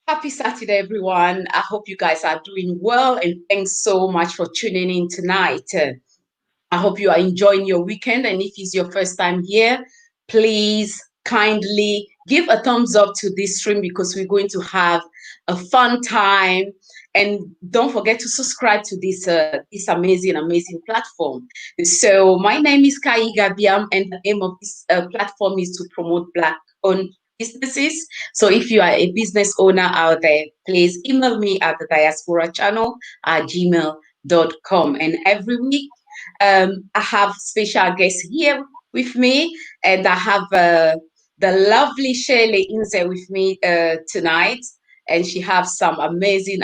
Happy Saturday, everyone. I hope you guys are doing well, and thanks so much for tuning in tonight. I hope you are enjoying your weekend. And if it's your first time here, please kindly give a thumbs up to this stream because we're going to have a fun time. And don't forget to subscribe to this amazing platform. So my name is Kai Gabiam, and the aim of this platform is to promote Black-owned businesses. So if you are a business owner out there, please email me at the diaspora channel at gmail.com. And every week, I have special guests here with me, and I have the lovely Shirley Nzeh with me tonight. And she has some amazing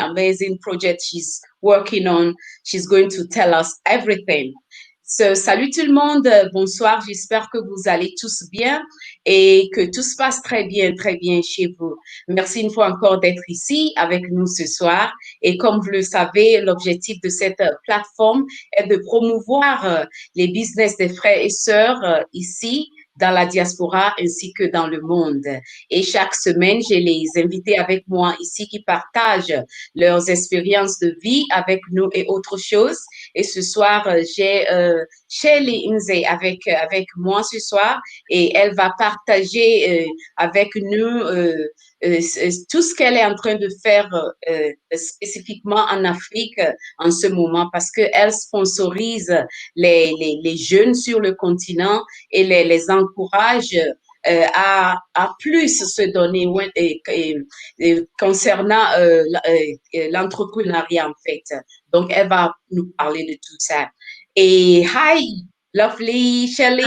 projects she's working on. She's going to tell us everything. So, salut tout le monde, bonsoir, j'espère que vous allez tous bien et que tout se passe très bien chez vous. Merci une fois encore d'être ici avec nous ce soir. Et comme vous le savez, l'objectif de cette plateforme est de promouvoir les business des frères et sœurs ici dans la diaspora ainsi que dans le monde. Et chaque semaine, j'ai les invités avec moi ici qui partagent leurs expériences de vie avec nous et autres choses. Et ce soir, j'ai Shirley Nzeh avec moi ce soir et elle va partager avec nous tout ce qu'elle est en train de faire spécifiquement en Afrique en ce moment parce qu'elle sponsorise les jeunes sur le continent et les encourage à plus se donner concernant l'entrepreneuriat en fait. Donc, elle va nous parler de tout ça. Et hi, lovely Shirley.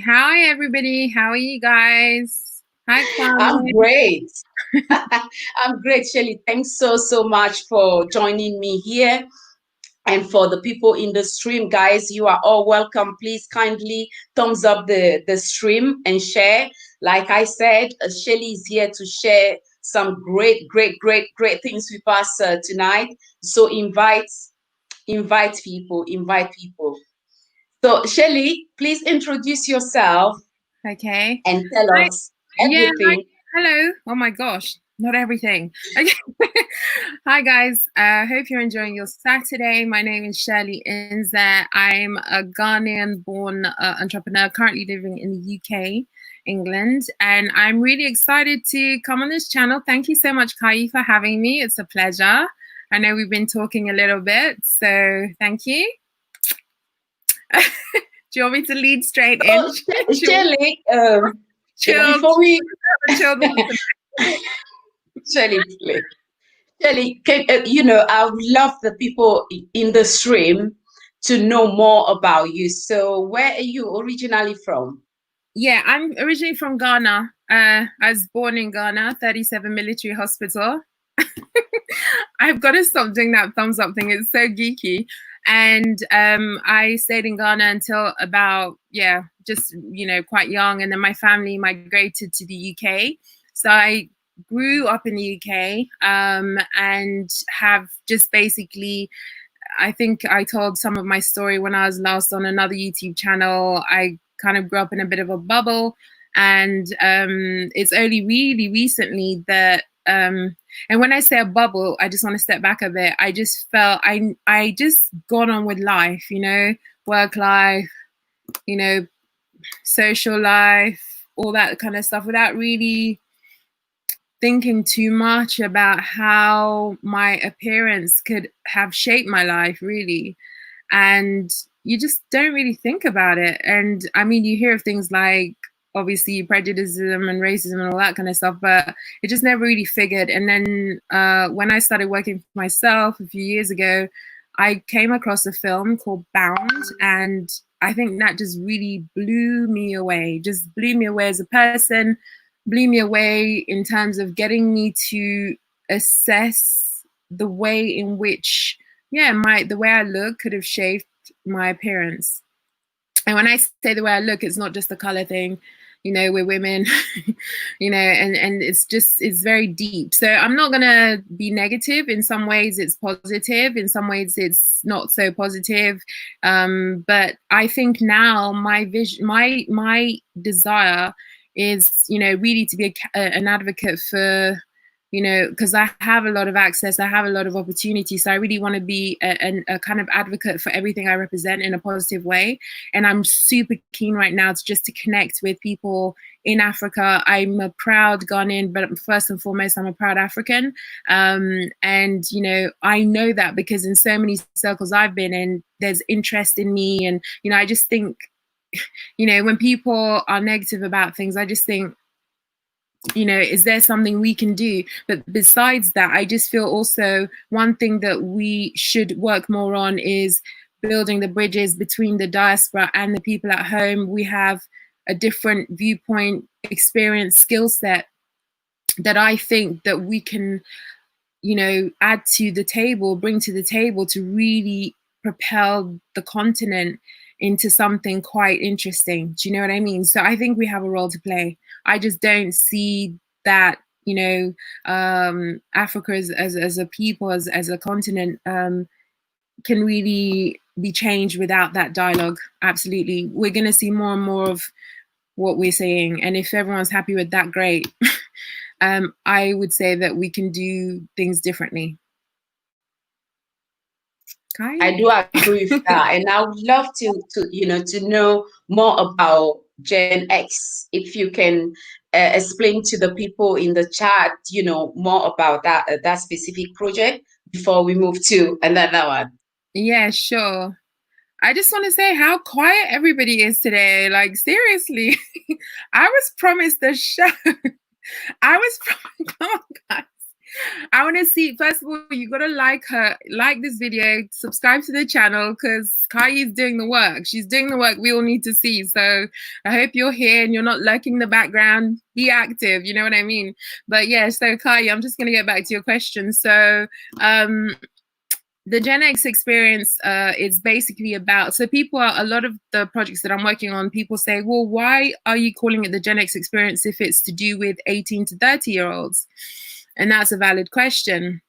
Hi, everybody. How are you guys? Hi, Kwame. I'm great. I'm great, Shirley. Thanks so much for joining me here. And for the people in the stream, guys, you are all welcome. Please kindly thumbs up the stream and share. Like I said, Shirley is here to share some great things with us tonight. So invite people. So Shirley, please introduce yourself. Okay. And tell us everything. Yeah, hello. Oh my gosh, not everything. Okay. Hi guys. Hope you're enjoying your Saturday. My name is Shirley Nzeh. I'm a Ghanaian-born entrepreneur currently living in the UK, England, and I'm really excited to come on this channel. Thank you so much, Kai, for having me. It's a pleasure. I know we've been talking a little bit, so thank you. Do you want me to lead straight in? Shirley, before we Shirley, I would love the people in the stream to know more about you. So, where are you originally from? Yeah, I'm originally from Ghana. I was born in Ghana, 37 Military Hospital. I've got to stop doing that thumbs up thing. It's so geeky. And I stayed in Ghana until about, just, quite young. And then my family migrated to the UK. So I grew up in the UK and have just basically, I think I told some of my story when I was last on another YouTube channel. I kind of grew up in a bit of a bubble. And it's only really recently that and when I say a bubble, I just want to step back a bit. I just felt I just gone on with life, work life, social life, all that kind of stuff without really thinking too much about how my appearance could have shaped my life, really. And you just don't really think about it. And I mean, you hear of things like, obviously, prejudice and racism and all that kind of stuff, but it just never really figured. And then when I started working for myself a few years ago, I came across a film called Bound, and I think that just really blew me away as a person, blew me away in terms of getting me to assess the way in which, the way I look could have shaped my appearance. And when I say the way I look, it's not just the color thing. We're women, and it's very deep. So I'm not going to be negative. In some ways it's positive. In some ways it's not so positive. But I think now my vision, my desire is, really to be an advocate for you know, because I have a lot of access, I have a lot of opportunity. So I really want to be a kind of advocate for everything I represent in a positive way. And I'm super keen right now to just to connect with people in Africa. I'm a proud Ghanaian, but first and foremost, I'm a proud African. And, you know, I know that because in so many circles I've been in, there's interest in me. And, you know, I just think, you know, when people are negative about things, I just think, you know, is there something we can do? But besides that, I just feel also one thing that we should work more on is building the bridges between the diaspora and the people at home. We have a different viewpoint, experience, skill set that I think that we can, you know, add to the table, bring to the table to really propel the continent into something quite interesting. Do you know what I mean? So I think we have a role to play. I just don't see that, you know, Africa as a people, as a continent, can really be changed without that dialogue. Absolutely. We're going to see more and more of what we're saying. And if everyone's happy with that, great. I would say that we can do things differently. I do agree with that, and I would love to know more about Gen X. If you can explain to the people in the chat, you know, more about that specific project before we move to another one. Yeah, sure. I just want to say how quiet everybody is today. Like, seriously, I was promised a show. I was promised, come on, guys. I want to see, first of all, you got to like this video, subscribe to the channel, because Kai is doing the work. She's doing the work we all need to see. So I hope you're here and you're not lurking in the background. Be active, you know what I mean? But yeah, so Kai, I'm just going to get back to your question. So the Gen X experience is basically about, so people are, a lot of the projects that I'm working on, people say, well, why are you calling it the Gen X experience if it's to do with 18 to 30-year-olds? And that's a valid question.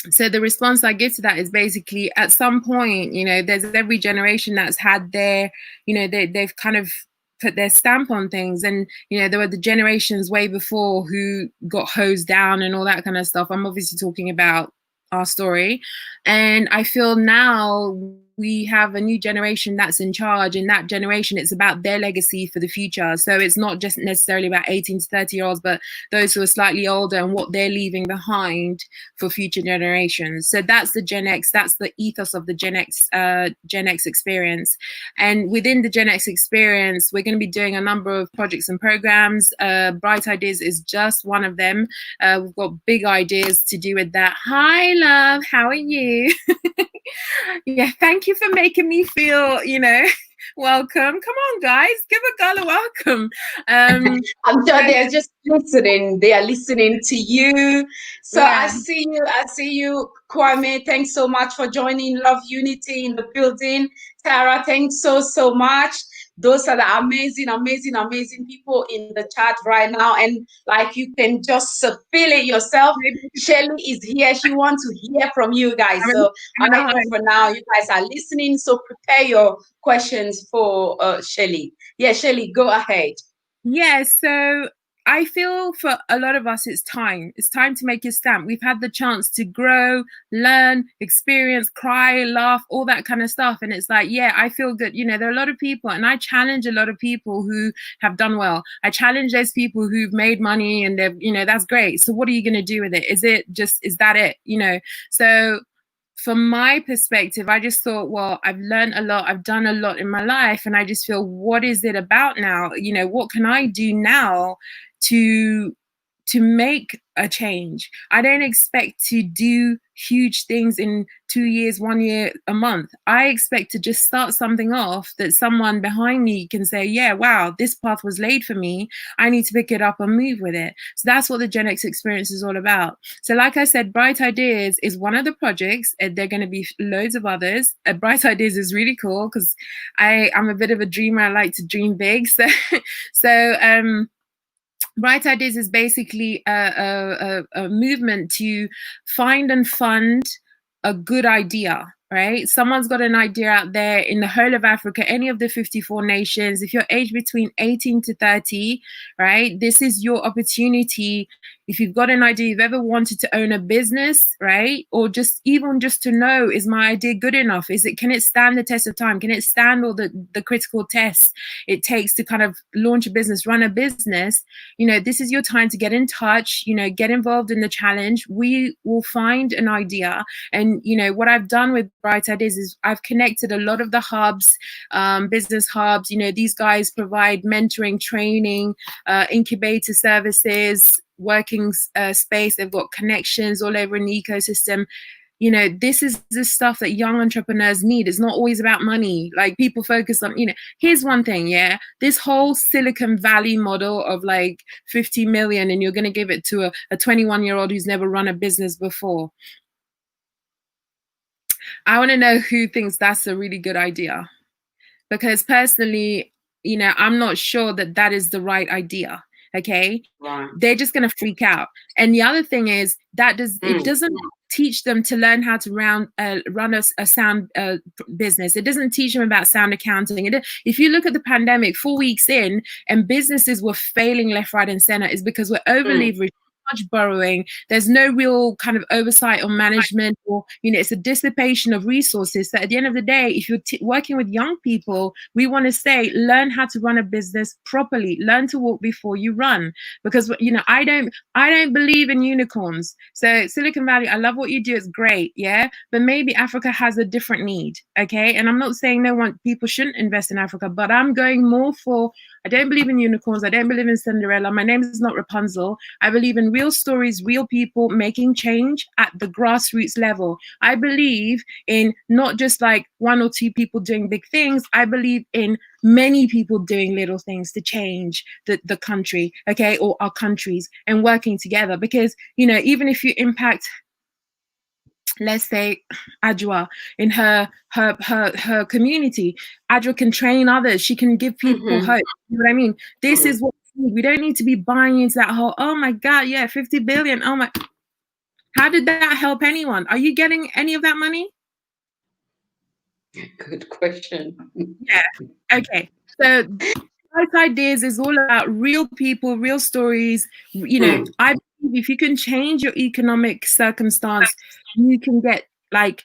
So the response I give to that is basically, at some point, you know, there's every generation that's had their, you know, they've kind of put their stamp on things. And, you know, there were the generations way before who got hosed down and all that kind of stuff. I'm obviously talking about our story. And I feel now we have a new generation that's in charge. In that generation, it's about their legacy for the future. So it's not just necessarily about 18 to 30-year-olds, but those who are slightly older and what they're leaving behind for future generations. So that's the Gen X, that's the ethos of the Gen X experience. And within the Gen X experience, we're going to be doing a number of projects and programs. Bright Ideas is just one of them. We've got big ideas to do with that. Hi, love, how are you? Yeah, thank you for making me feel, you know, welcome. Come on, guys, give a girl a welcome. I'm sure they're just listening. They are listening to you. So yeah. I see you, Kwame. Thanks so much for joining. Love Unity in the building. Tara, thanks so much. Those are the amazing people in the chat right now. And like, you can just feel it yourself. Shirley is here. She wants to hear from you guys. So I know for now you guys are listening. So prepare your questions for Shirley. Yeah, Shirley, go ahead. Yeah, so I feel for a lot of us, it's time. It's time to make your stamp. We've had the chance to grow, learn, experience, cry, laugh, all that kind of stuff. And it's like, yeah, I feel good. You know, there are a lot of people, and I challenge a lot of people who have done well. I challenge those people who've made money and they've, you know, that's great. So what are you going to do with it? Is that it? You know, so from my perspective, I just thought, well, I've learned a lot, I've done a lot in my life, and I just feel, what is it about now? You know, what can I do now to make a change? I don't expect to do huge things in 2 years, 1 year, a month. I expect to just start something off that someone behind me can say, yeah, wow, this path was laid for me. I need to pick it up and move with it. So that's what the Gen X experience is all about. So like I said, Bright Ideas is one of the projects. There are going to be loads of others. Bright Ideas is really cool because I'm a bit of a dreamer. I like to dream big. So Bright Ideas is basically a movement to find and fund a good idea. right? Someone's got an idea out there in the whole of Africa, any of the 54 nations. If you're aged between 18 to 30, right, this is your opportunity. If you've got an idea, you've ever wanted to own a business, right, or just even just to know, is my idea good enough? Can it stand the test of time? Can it stand all the critical tests it takes to kind of launch a business, run a business? You know, this is your time to get in touch, you know, get involved in the challenge. We will find an idea. And, you know, what I've done with Bright Ideas is I've connected a lot of the hubs, business hubs. You know, these guys provide mentoring, training, incubator services, working space. They've got connections all over in the ecosystem. You know, this is the stuff that young entrepreneurs need. It's not always about money. Like, people focus on, you know, here's one thing, yeah, this whole Silicon Valley model of like 50 million and you're going to give it to a 21-year-old who's never run a business before. I want to know who thinks that's a really good idea, because personally, you know, I'm not sure that that is the right idea. Okay, Right. They're just going to freak out. And the other thing is that it doesn't teach them to learn how to run a sound business. It doesn't teach them about sound accounting. If you look at the pandemic, 4 weeks in, and businesses were failing left, right, and center, is because we're over leveraged, much borrowing. There's no real kind of oversight on management, or, you know, it's a dissipation of resources. So at the end of the day, if you're working with young people, we want to say, learn how to run a business properly. Learn to walk before you run. Because, you know, I don't believe in unicorns. So Silicon Valley, I love what you do. It's great, yeah. But maybe Africa has a different need, okay? And I'm not saying people shouldn't invest in Africa, but I'm going more for, I don't believe in unicorns. I don't believe in Cinderella. My name is not Rapunzel. I believe in real stories, real people making change at the grassroots level. I believe in not just like one or two people doing big things. I believe in many people doing little things to change the country, okay, or our countries, and working together. Because, you know, even if you impact, let's say, Adjoa in her community, Adjoa can train others. She can give people hope. You know what I mean? This is what we don't need to be buying into that whole, oh my God, yeah, 50 billion. Oh my, how did that help anyone? Are you getting any of that money? Good question. Yeah. Okay. So Bright Ideas is all about real people, real stories. You know, I believe if you can change your economic circumstance, you can get like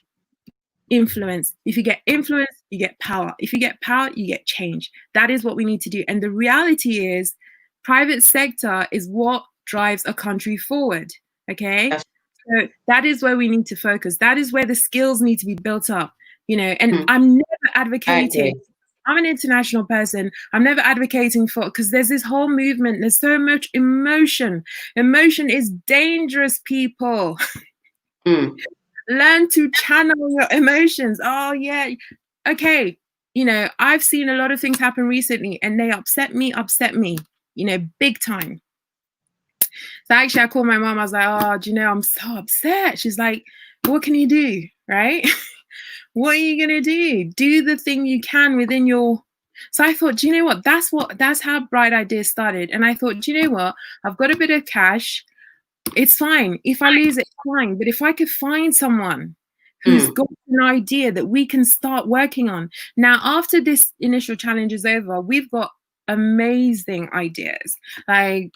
influence. If you get influence, you get power. If you get power, you get change. That is what we need to do. And the reality is, private sector is what drives a country forward. Okay. So that is where we need to focus. That is where the skills need to be built up. You know, and I'm never advocating. I'm an international person. I'm never advocating for, because there's this whole movement. There's so much emotion. Emotion is dangerous, people. Learn to channel your emotions. Oh, yeah. Okay. You know, I've seen a lot of things happen recently and they upset me, you know, big time. So actually, I called my mom. I was like, oh, do you know, I'm so upset. She's like, what can you do? Right? What are you going to do? Do the thing you can within your. So I thought, do you know what? That's how Bright Ideas started. And I thought, do you know what? I've got a bit of cash. It's fine. If I lose it, fine. But if I could find someone who's got an idea that we can start working on. Now, after this initial challenge is over, we've got amazing ideas. Like,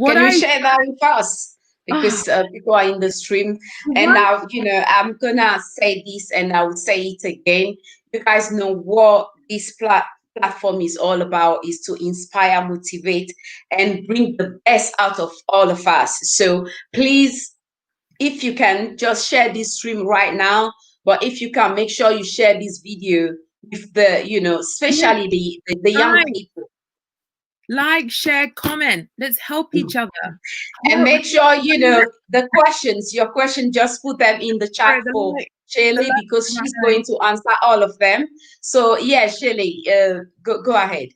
can you share that with us? Because people are in the stream. And now, you know, I'm gonna say this and I will say it again. You guys know what this platform is all about, is to inspire, motivate, and bring the best out of all of us. So please, if you can, just share this stream right now. But if you can, make sure you share this video with the, you know, especially the young people. Like, share, comment. Let's help each other. And make sure, you know, your question, just put them in the chat for Shirley, because she's going to answer all of them. So yeah, Shirley, go ahead.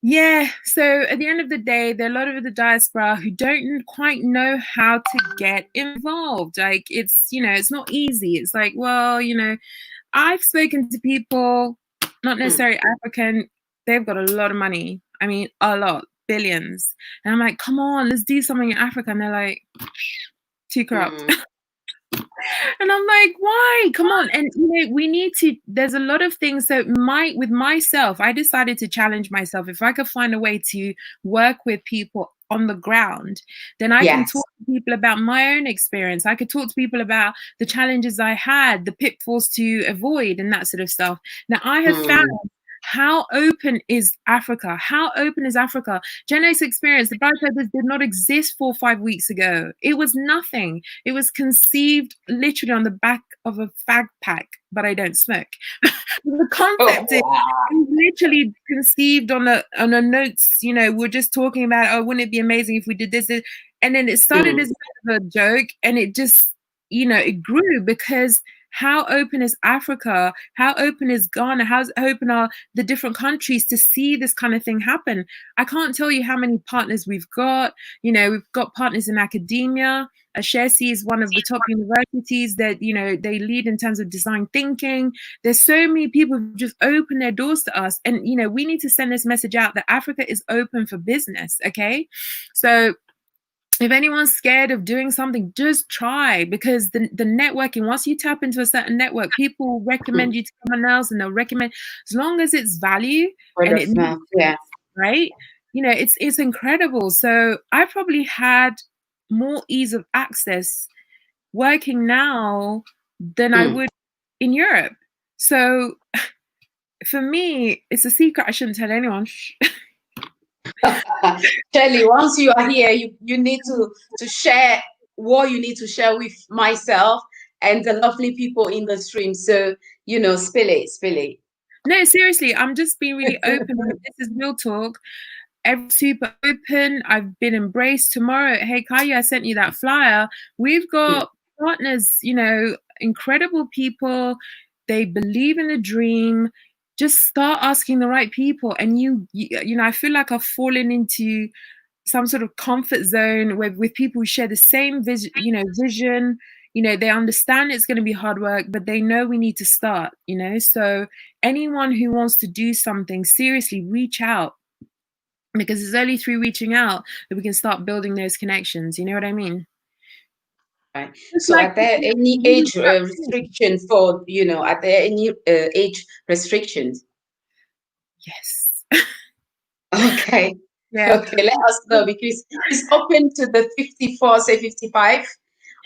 Yeah, so at the end of the day, there are a lot of the diaspora who don't quite know how to get involved. Like, it's, you know, it's not easy. It's like, well, you know, I've spoken to people, not necessarily African, they've got a lot of money. I mean, a lot, billions. And I'm like, come on, let's do something in Africa. And they're like, too corrupt. And And I'm like, why? Come on. And we need to, there's a lot of things. So with myself, I decided to challenge myself. If I could find a way to work with people on the ground, then I can Yes. talk to people about my own experience. I could talk to people about the challenges I had, the pitfalls to avoid, and that sort of stuff. Now I have found, how open is Africa? How open is Africa? Gen X experience, the Black Papers did not exist 4 or 5 weeks ago. It was nothing. It was conceived literally on the back of a fag pack, but I don't smoke. The concept is literally conceived on a notes, we're just talking about, oh, wouldn't it be amazing if we did this? And then it started as a joke, and it just, it grew because how open is Africa? How open is Ghana? How open are the different countries to see this kind of thing happen? I can't tell you how many partners we've got. We've got partners in academia. Ashesi is one of the top universities that, they lead in terms of design thinking. There's so many people who just open their doors to us. And, we need to send this message out that Africa is open for business, okay? So if anyone's scared of doing something, just try, because the networking, once you tap into a certain network, people recommend you to someone else, and they'll recommend, as long as it's value and it means, right? It's incredible. So I probably had more ease of access working now than I would in Europe. So for me, it's a secret I shouldn't tell anyone. Shirley, once you are here, you need to share what you need to share with myself and the lovely people in the stream. So, spill it. No, seriously, I'm just being really open. This is real talk. Super open. I've been embraced. Tomorrow, hey Kaya, I sent you that flyer. We've got partners, incredible people. They believe in the dream. Just start asking the right people, and I feel like I've fallen into some sort of comfort zone with people who share the same vision. They understand it's going to be hard work, but they know we need to start. So anyone who wants to do something, seriously, reach out, because it's only through reaching out that we can start building those connections. You know what I mean? Right. So are there any age restrictions for, are there any age restrictions? Yes. Okay. Yeah. Okay, let us know, because it's open to the 54, say 55,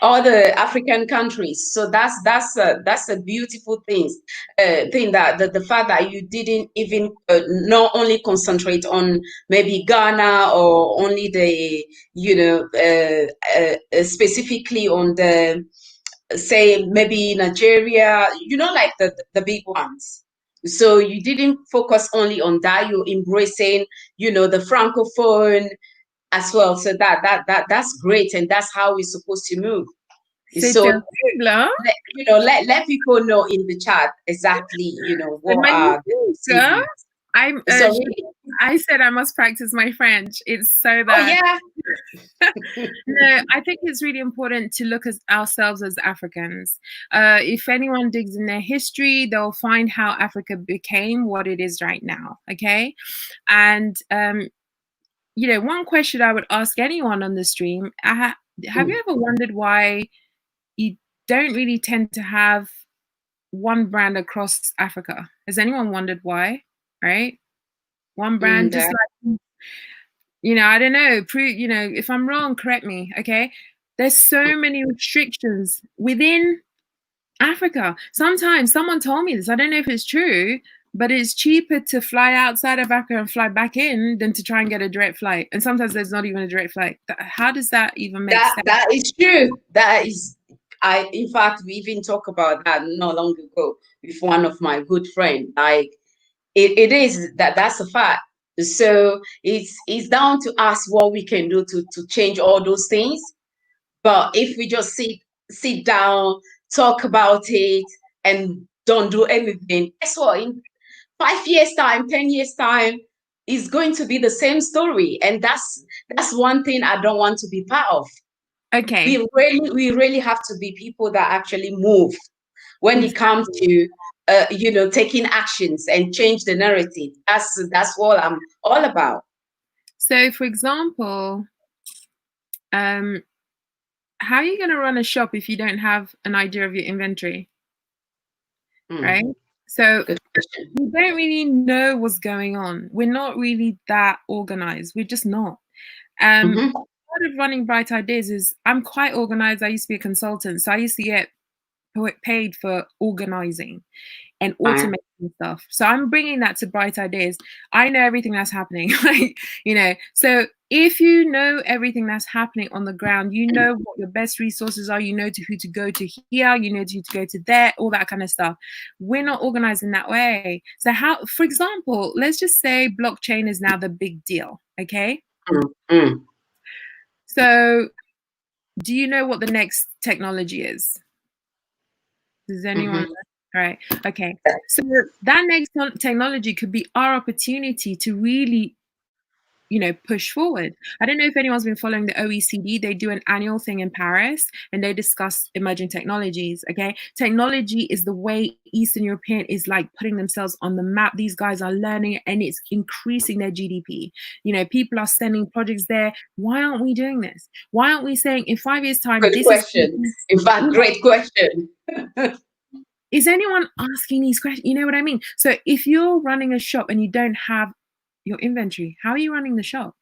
all the African countries. So that's a beautiful thing that the fact that you didn't even not only concentrate on maybe Ghana, or only the specifically on the, say, maybe Nigeria, like the big ones. So you didn't focus only on that. You're embracing, the francophone as well. So that's great, and that's how we're supposed to move. So let people know in the chat exactly, what are the cities. I said I must practice my French. It's so that. Oh yeah. No, I think it's really important to look at ourselves as Africans. If anyone digs in their history, they'll find how Africa became what it is right now. Okay, and one question I would ask anyone on the stream: have you ever wondered why you don't really tend to have one brand across Africa? Has anyone wondered why? Right, one brand, just like. I don't know. If I'm wrong, correct me. Okay. There's so many restrictions within Africa. Sometimes someone told me this. I don't know if it's true, but it's cheaper to fly outside of Africa and fly back in than to try and get a direct flight. And sometimes there's not even a direct flight. How does that even make sense? That is true. That is, in fact, we even talked about that not long ago with one of my good friends. Like, it is that's a fact. So it's down to us what we can do to change all those things. But if we just sit down, talk about it, and don't do anything, guess what? In 5 years' time, 10 years' time, it's going to be the same story. And that's one thing I don't want to be part of. Okay. We really have to be people that actually move when it comes to taking actions and change the narrative. That's what I'm all about. So, for example, how are you going to run a shop if you don't have an idea of your inventory? Right? So Good question. we don't really know what's going on. We're not really that organized. We're just not. Part of running Bright Ideas is I'm quite organized. I used to be a consultant, so I used to get paid for organizing and Fine. automating stuff. So I'm bringing that to Bright Ideas. I know everything that's happening, like, so if you know everything that's happening on the ground, you know what your best resources are, you know to who to go to here, you know to who to go to there, all that kind of stuff. We're not organized in that way. So how, for example, let's just say blockchain is now the big deal, okay? So do you know what the next technology is? Does anyone know? Right. Okay. So that next technology could be our opportunity to really, push forward. I don't know if anyone's been following the OECD. They do an annual thing in Paris and they discuss emerging technologies. Okay. Technology is the way Eastern European is like putting themselves on the map. These guys are learning and it's increasing their GDP. People are sending projects there. Why aren't we doing this? Why aren't we saying in 5 years' time, Good this is, question. In fact, great question. is anyone asking these questions? You know what I mean? So if you're running a shop and you don't have your inventory, how are you running the shop?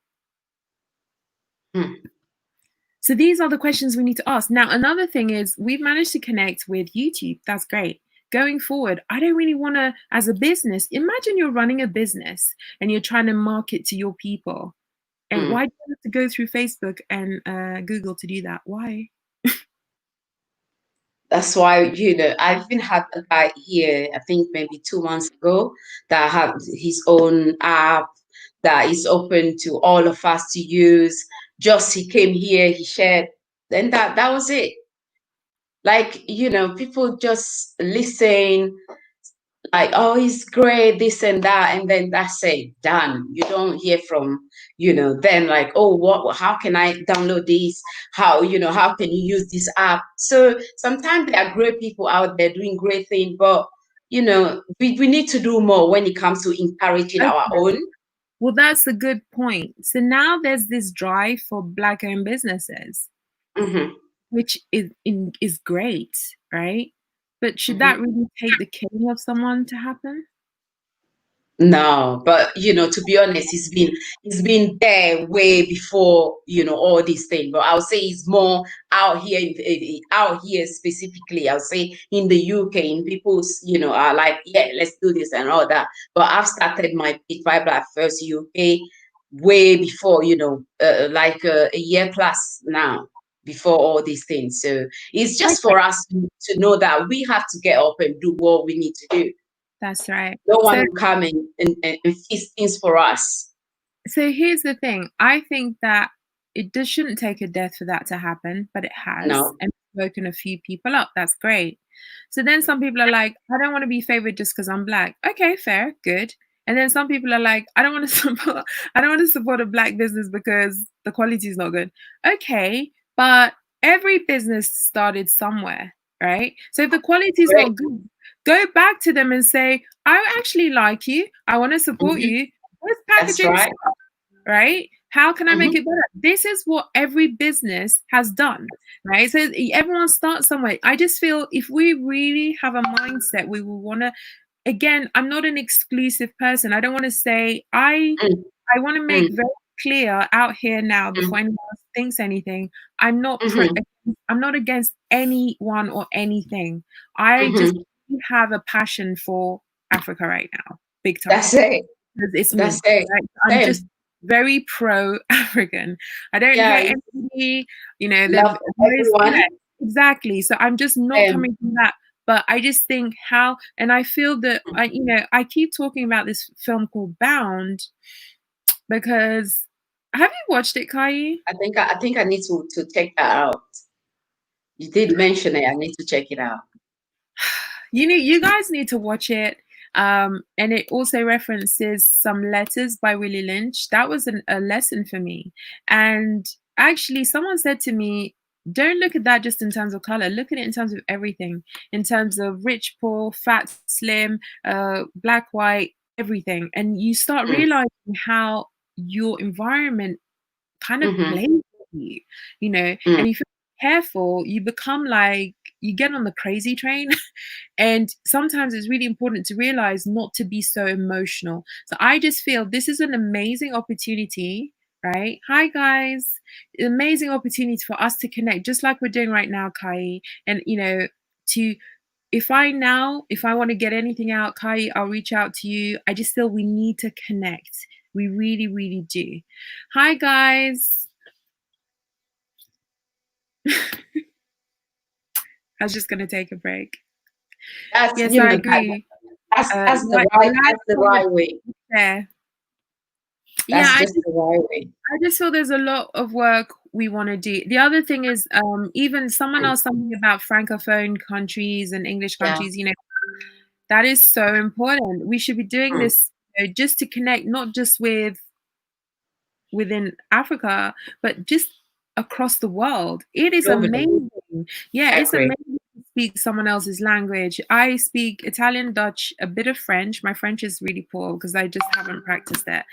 So these are the questions we need to ask. Now, another thing is we've managed to connect with YouTube. That's great. Going forward, I don't really want to, as a business, imagine you're running a business and you're trying to market to your people. And why do you have to go through Facebook and Google to do that? Why? That's why, I even had a guy here, I think maybe 2 months ago, that had his own app that is open to all of us to use. Just he came here, he shared, then that was it. Like, people just listen, like, oh, it's great, this and that, and then that's it, done. You don't hear from, then like, oh, how can I download this? How can you use this app? So sometimes there are great people out there doing great things, but we need to do more when it comes to encouraging Okay. our own. Well, that's a good point. So now there's this drive for Black-owned businesses, which is great, right? But should that really take the killing of someone to happen? No, but to be honest, it's been there way before all these things. But I'll say it's more out here, out here specifically. I'll say in the UK, in people's are like, yeah, let's do this and all that. But I've started my Big Five Black First UK way before, like a year plus now before all these things. So it's just for us to know that we have to get up and do what we need to do. That's right. No one will come and fix things for us. So here's the thing. I think that shouldn't take a death for that to happen, but it has. No. And it's woken a few people up. That's great. So then some people are like, I don't want to be favored just because I'm Black. Okay, fair, good. And then some people are like, I don't want to support a Black business because the quality is not good. Okay, but every business started somewhere, right? So if the quality is not good, go back to them and say, I actually like you. I want to support you. Where's packaging That's right. stuff, right? How can I make it better? This is what every business has done, right? So everyone starts somewhere. I just feel if we really have a mindset, we will want to, again, I'm not an exclusive person. I don't want to say, I want to make very clear out here now before anyone else thinks anything. I'm not against anyone or anything. I just have a passion for Africa right now, big time. That's it. It's me. That's it. Right? I'm just very pro-African. I don't hate anybody, love everyone. Yeah, exactly. So I'm just not coming from that. But I just think and I feel that I keep talking about this film called Bound because have you watched it, Kai? I think I need to check that out. You did mention it. I need to check it out. You guys need to watch it. And it also references some letters by Willie Lynch. That was a lesson for me. And actually, someone said to me, don't look at that just in terms of color. Look at it in terms of everything, in terms of rich, poor, fat, slim, black, white, everything. And you start realizing how your environment kind of blames you, and you feel careful, you become like, you get on the crazy train. And sometimes it's really important to realize not to be so emotional. So I just feel this is an amazing opportunity, right? Hi guys, amazing opportunity for us to connect, just like we're doing right now, Kai. And to if I want to get anything out, Kai, I'll reach out to you. I just feel we need to connect. We really, really do. Hi guys. I was just gonna take a break. That's, Yes, I agree. that's the right way. There. Yeah, That's just the right way. I just feel there's a lot of work we want to do. The other thing is, even someone Mm, asked something about francophone countries and English yeah. countries. That is so important. We should be doing Mm, this, just to connect, not just within Africa, but just across the world. It is globally. amazing. Yeah, I it's agree. amazing to speak someone else's language. I speak Italian, Dutch, a bit of French. My French is really poor because I just haven't practiced it.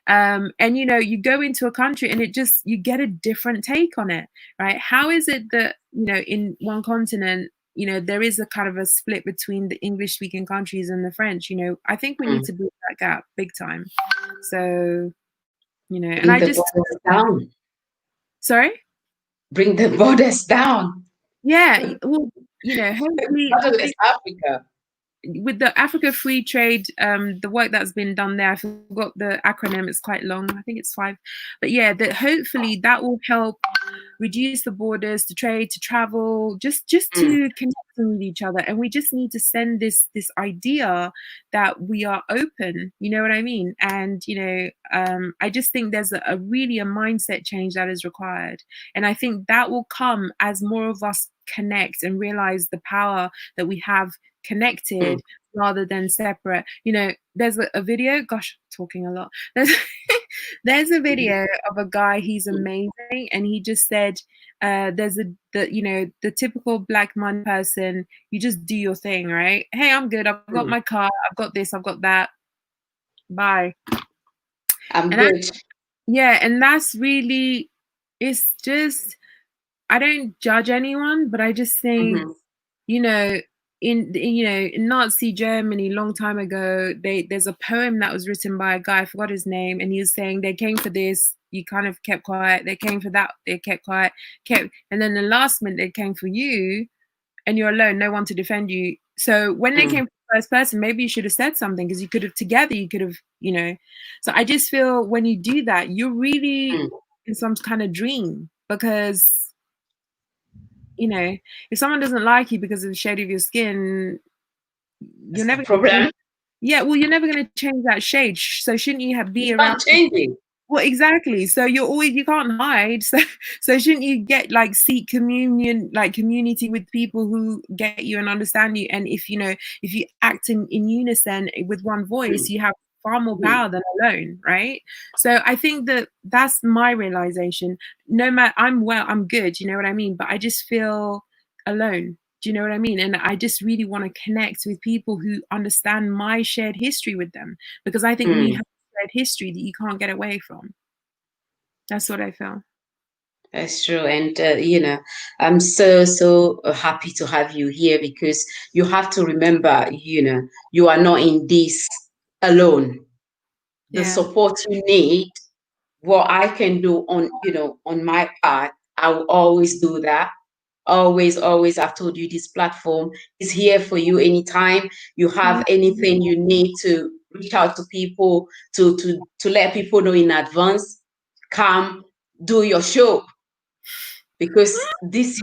And you go into a country and you get a different take on it, right? How is it that, in one continent, there is a kind of a split between the English speaking countries and the French? I think we need Mm. to bridge that gap big time. So, and Bring I the just, borders down. sorry? Bring the borders down. Yeah, well, hopefully, I Borderless think Africa. with the Africa Free Trade, the work that's been done there, I forgot the acronym, it's quite long, I think it's 5. But yeah, that hopefully that will help reduce the borders to trade, to travel, just Mm, to connect with each other. And we just need to send this idea that we are open, you know what I mean? And I just think there's a really a mindset change that is required. And I think that will come as more of us connect and realize the power that we have mm, connected rather than separate. There's a video, gosh, talking a lot. There's a mm, video of a guy, he's mm, amazing, and he just said, the typical black money person, you just do your thing, right? Hey, I'm good, I've got mm. my car, I've got this, I've got that, bye. I'm And good. and that's really, it's just, I don't judge anyone, but I just think, Mm-hmm. you know, in Nazi Germany, long time ago, there's a poem that was written by a guy, I forgot his name, and he was saying they came for this, you kind of kept quiet. They came for that, they kept quiet, and then the last minute they came for you, and you're alone, no one to defend you. So when they Mm, came for the first person, maybe you should have said something because you could have together, you could have. So I just feel when you do that, you're really mm. in some kind of dream because if someone doesn't like you because of the shade of your skin, you're That's the never going to change. problem. Yeah, well, you're never going to change that shade. So shouldn't you be It's around? not changing. Well, exactly. So you can't hide. So shouldn't you get seek communion, community with people who get you and understand you? And if you act in unison with one voice, Mm, you have far more mm, power than alone, right? So I think that's my realization. No matter, I'm good, you know what I mean? But I just feel alone. Do you know what I mean? And I just really want to connect with people who understand my shared history with them, because I think we mm. have history that you can't get away from. That's what I feel. That's true. And, I'm so happy to have you here because you have to remember, you are not in this alone. The Yeah. support you need, what I can do on my part, I will always do that. Always, always. I've told you this platform is here for you anytime you have Thank you. anything you need to reach out to people, to let people know in advance. Come do your show, because this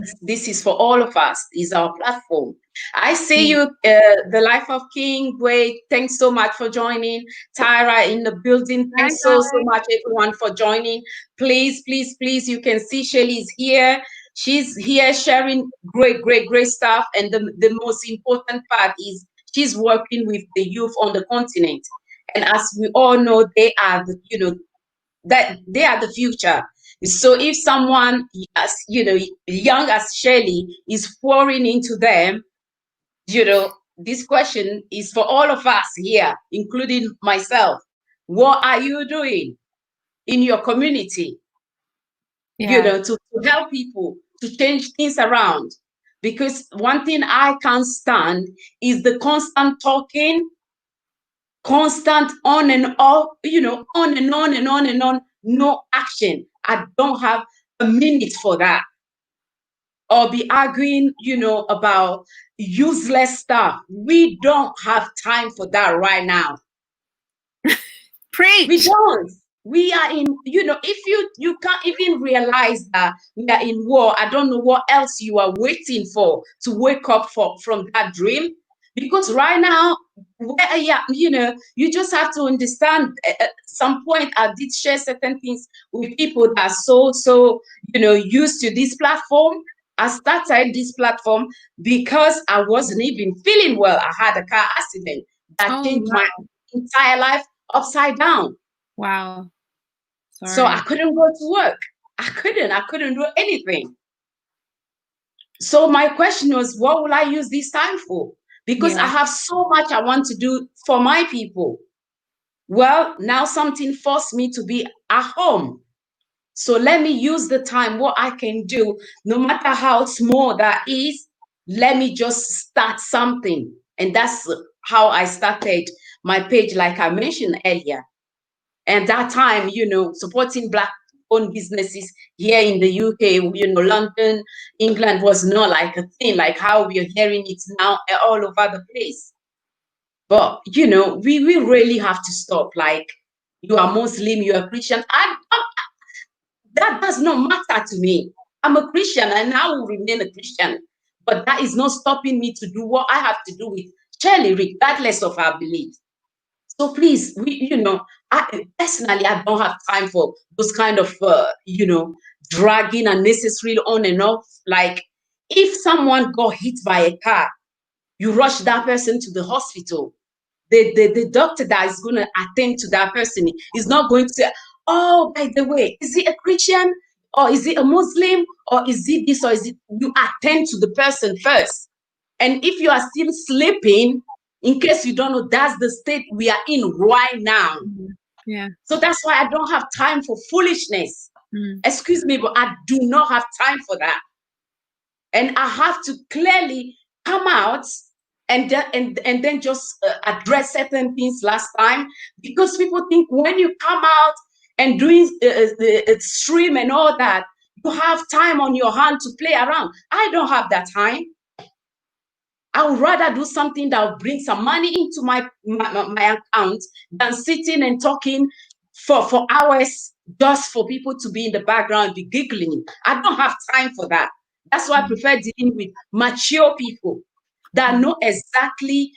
is for all of us. Is our platform. I see you, the Life of King. Great, thanks so much for joining. Tyra in the building. Hi Thanks so guys. much everyone for joining. Please, please, please, you can see Shirley's here. She's here sharing great stuff, and the most important part is she's working with the youth on the continent. And as we all know, they are that they are the future. So if someone, as young as Shirley, is pouring into them, this question is for all of us here, including myself. What are you doing in your community? Yeah. To help people, to change things around. Because one thing I can't stand is the constant talking, constant on and off, on and on and on and on, no action. I don't have a minute for that. Or be arguing, about useless stuff. We don't have time for that right now. Preach. We don't. We are in, if you can't even realize that we are in war, I don't know what else you are waiting for to wake up from that dream. Because right now, you just have to understand at some point I did share certain things with people that are so used to this platform. I started this platform because I wasn't even feeling well. I had a car accident that changed my entire life upside down. Wow. Sorry. So I couldn't go to work. I couldn't do anything. So my question was, what will I use this time for? Because I have so much I want to do for my people. Well, now something forced me to be at home. So let me use the time, what I can do, no matter how small that is, let me just start something. And that's how I started my page, like I mentioned earlier. And that time, supporting Black-owned businesses here in the UK, London, England was not like a thing, like how we are hearing it now all over the place. But, we really have to stop. Like, you are Muslim, you are Christian. That does not matter to me. I'm a Christian and I will remain a Christian. But that is not stopping me to do what I have to do with Shirley, regardless of our beliefs. So please, I personally, I don't have time for those kind of, dragging unnecessarily on and off. Like, if someone got hit by a car, you rush that person to the hospital. The doctor that is going to attend to that person is not going to say, oh, by the way, is he a Christian? Or is he a Muslim? Or is he this? Or is it? You attend to the person first. And if you are still sleeping, in case you don't know, that's the state we are in right now. Yeah. So that's why I don't have time for foolishness. Excuse me, but I do not have time for that. And I have to clearly come out and then just address certain things last time, because people think when you come out and doing stream and all that, you have time on your hand to play around. I don't have that time. I would rather do something that will bring some money into my account than sitting and talking for hours just for people to be in the background, be giggling. I don't have time for that. That's why I prefer dealing with mature people that know exactly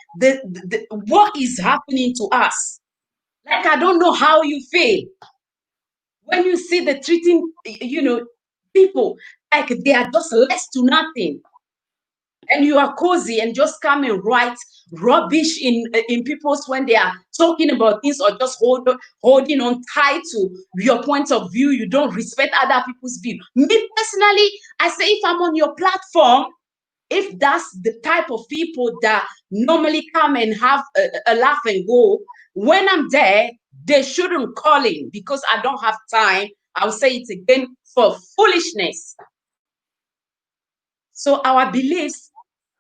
what is happening to us. Like, I don't know how you feel when you see the treating, people like they are just less to nothing. And you are cozy and just come and write rubbish in people's when they are talking about things, or just holding on tight to your point of view. You don't respect other people's view. Me personally, I say, if I'm on your platform, if that's the type of people that normally come and have a laugh and go, when I'm there, they shouldn't call in, because I don't have time. I'll say it again, for foolishness. So our beliefs,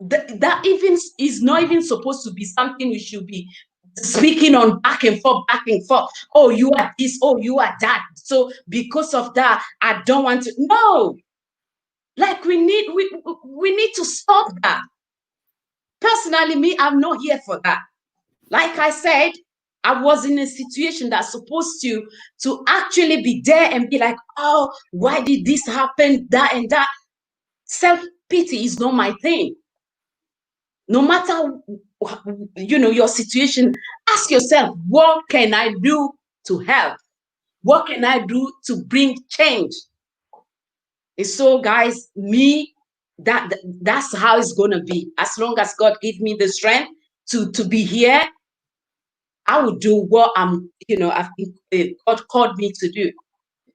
that even is not even supposed to be something we should be speaking on back and forth, back and forth. Oh, you are this, oh, you are that. So because of that, I don't want to. No. Like, we need to stop that. Personally, me, I'm not here for that. Like I said, I was in a situation that's supposed to actually be there and be like, oh, why did this happen? That and that. Self-pity is not my thing. No matter, your situation, ask yourself, what can I do to help? What can I do to bring change? And so, guys, me, that's how it's going to be. As long as God gives me the strength to be here, I will do what God called me to do.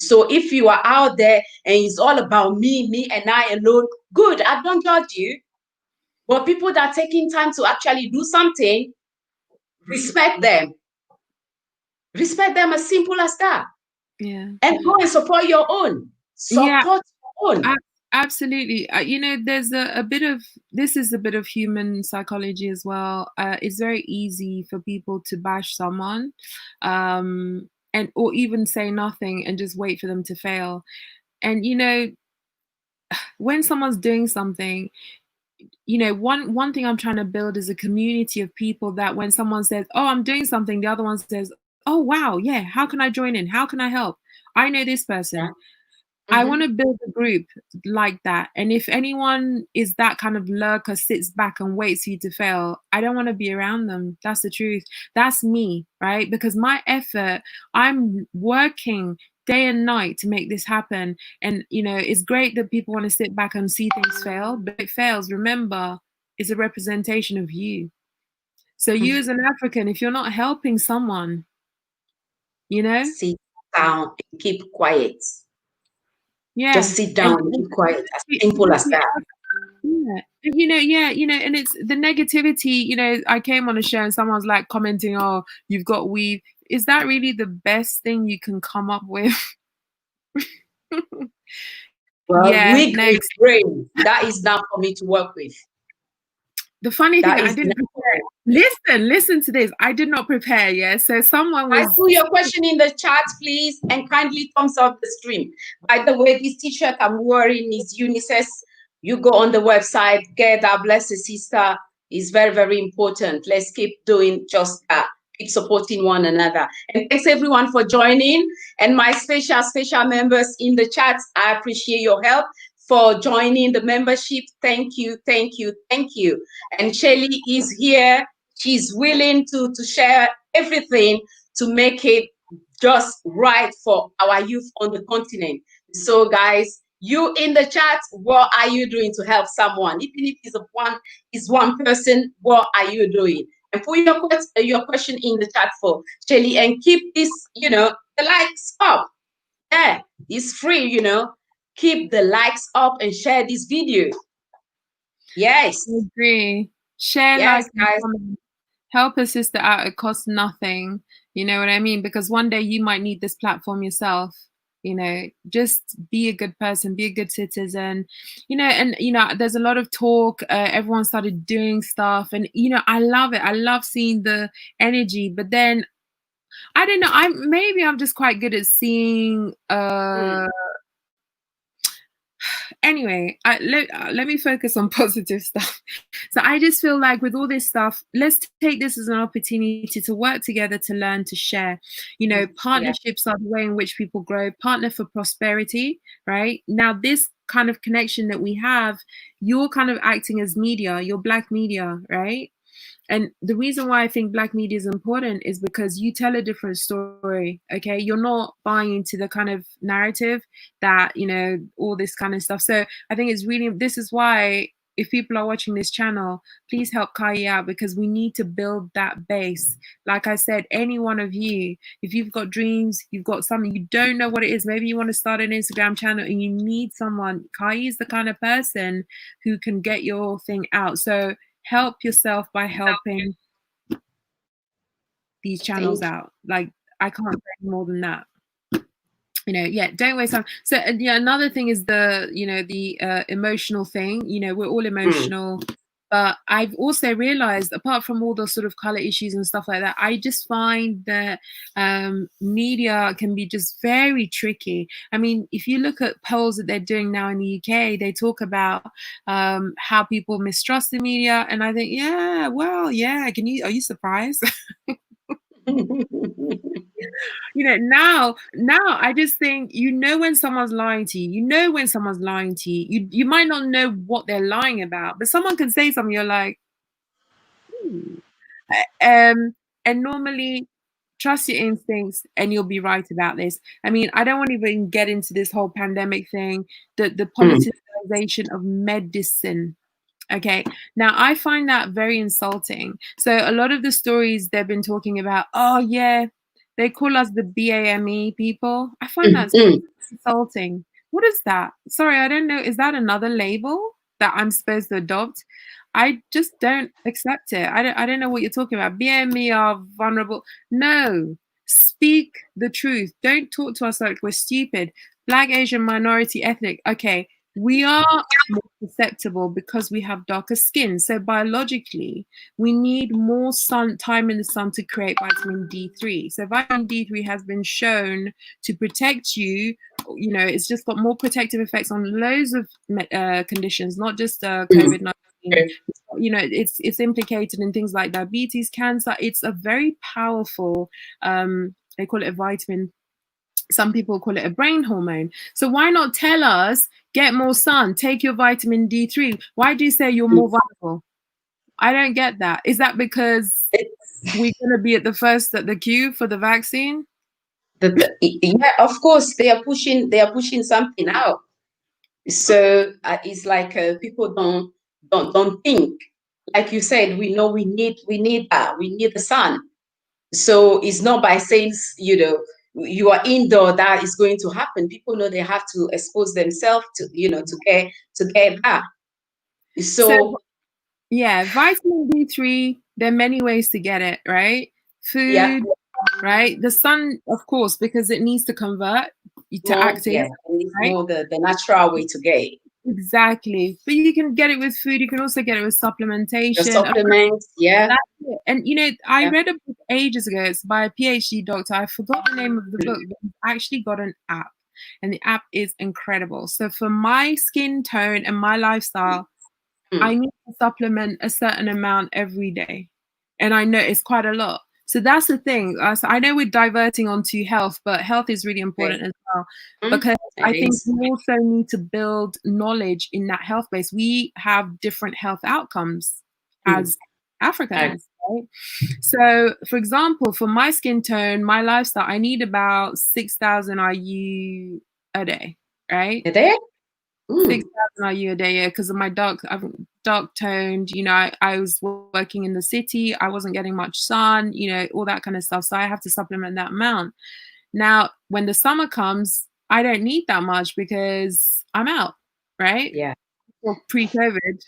So if you are out there and it's all about me and I alone, good, I don't judge you. But people that are taking time to actually do something, respect them. Respect them, as simple as that. Yeah. And go and support your own. Support your own. Absolutely. There's a bit of this is a bit of human psychology as well. It's very easy for people to bash someone, and or even say nothing and just wait for them to fail. And when someone's doing something, one thing I'm trying to build is a community of people that when someone says, "Oh, I'm doing something," the other one says, "Oh, wow, yeah, how can I join in? How can I help? I know this Yeah. person." I want Mm-hmm. to build a group like that. And if anyone is that kind of lurker, sits back and waits for you to fail, I don't want to be around them. That's the truth. That's me, right? Because my effort, I'm working day and night to make this happen. And, it's great that people want to sit back and see things fail, but if it fails, remember, it's a representation of you. So you as an African, if you're not helping someone, you know, Sit down and keep quiet. yeah. Just sit And down and keep quiet. As simple as especially that. yeah. And it's the negativity, I came on a show and someone's like commenting, "Oh, you've got weave." Is that really the best thing you can come up with? Well, Yeah, wig with next. brain. That is not for me to work with. The funny thing, That I is didn't not for prepare. me. Listen to this. I did not prepare, yeah. So someone Guys, was put your question in the chat, please, and kindly thumbs up the stream. By the way, this t-shirt I'm wearing is unisex. You go on the website, get that, bless a sister. Is very, very important. Let's keep doing just that. Keep supporting one another. And thanks everyone for joining. And my special members in the chat, I appreciate your help for joining the membership. Thank you, thank you, thank you. And Shirley is here. She's willing to share everything to make it just right for our youth on the continent. So, guys, you in the chat, what are you doing to help someone? Even if it's one person, what are you doing? And put your question in the chat for Shelly, and keep this, the likes up. Yeah, it's free. Keep the likes up and share this video. I Yes, agree. Share, yes, like, and guys. comment. Help a sister out. It costs nothing. You know what I mean? Because one day you might need this platform yourself. Just be a good person, be a good citizen. And there's a lot of talk. Everyone started doing stuff, and I love it. I love seeing the energy. But then I don't know. I'm just quite good at seeing. Mm, Anyway, let me focus on positive stuff. So I just feel like with all this stuff, let's take this as an opportunity to work together, to learn, to share. yeah. Partnerships are the way in which people grow. Partner for prosperity, right? Now, this kind of connection that we have, you're kind of acting as media, you're Black media, right? And the reason why I think Black media is important is because you tell a different story. Okay, you're not buying into the kind of narrative that all this kind of stuff. So I think this is why, if people are watching this channel, please help Kai out, because we need to build that base. Like I said, any one of you, if you've got dreams, you've got something, you don't know what it is, maybe you want to start an Instagram channel and you need someone, Kai is the kind of person who can get your thing out. So help yourself by helping these channels Thank you. out. Like, I can't say more than that. Yeah, don't waste time. So another thing is the emotional thing. We're all Mm, emotional, but I've also realized, apart from all the sort of color issues and stuff like that, I just find that media can be just very tricky. I mean, if you look at polls that they're doing now in the UK, they talk about how people mistrust the media, and I think, yeah, well, yeah, are you surprised? Now I just think, when someone's lying to you, when someone's lying to you. You might not know what they're lying about, but someone can say something, you're like, "Hmm." And normally, trust your instincts and you'll be right about this. I mean, I don't want to even get into this whole pandemic thing, the mm, politicization of medicine. Okay. Now I find that very insulting. So a lot of the stories they've been talking about, oh yeah, they call us the BAME people. I find mm, that mm. insulting. What is that? Sorry, I don't know. Is that another label that I'm supposed to adopt? I just don't accept it. I don't know what you're talking about. BME are vulnerable. No. Speak the truth. Don't talk to us like we're stupid. Black, Asian, minority, ethnic. Okay. we are more susceptible because we have darker skin. So biologically, we need more sun time in the sun to create vitamin D3. So vitamin D3 has been shown to protect you. You know, it's just got more protective effects on loads of conditions, not just COVID-19. You know, it's implicated in things like diabetes, cancer. It's a very powerful. They call it a vitamin. Some people call it a brain hormone. So why not tell us, get more sun, take your vitamin D3? Why do you say you're more vulnerable? I don't get that. Is that because we're going to be at the queue for the vaccine? Yeah, of course, they are pushing something out. So it's like people don't think. Like you said, we know we need the sun. So it's not by saying, you know, you are indoor that is going to happen. People know they have to expose themselves to, you know, to get that. So yeah, vitamin D3, there are many ways to get it, right? Food, yeah, right? The sun, of course, because it needs to convert to active. yeah, it's right? more the natural way to get it. Exactly. But you can get it with food. You can also get it with The supplementation. supplements, yeah. And, you know, I Yeah. read a book ages ago. It's by a PhD doctor. I forgot the name of the book, but he's actually got an app. And the app is incredible. So for my skin tone and my lifestyle, I need to supplement a certain amount every day. And I know it's quite a lot. So that's the thing. So I know we're diverting onto health, but health is really important as well. Because I think we also need to build knowledge in that health base. We have different health outcomes as Africans, right? So, for example, for my skin tone, my lifestyle, I need about 6,000 IU a day, right? A day? 6,000 IU a day, yeah, because of my dark toned, you know, I was working in the city, I wasn't getting much sun, you know, all that kind of stuff. So I have to supplement that amount. Now, when the summer comes, I don't need that much because I'm out, right? Yeah. Or pre-COVID.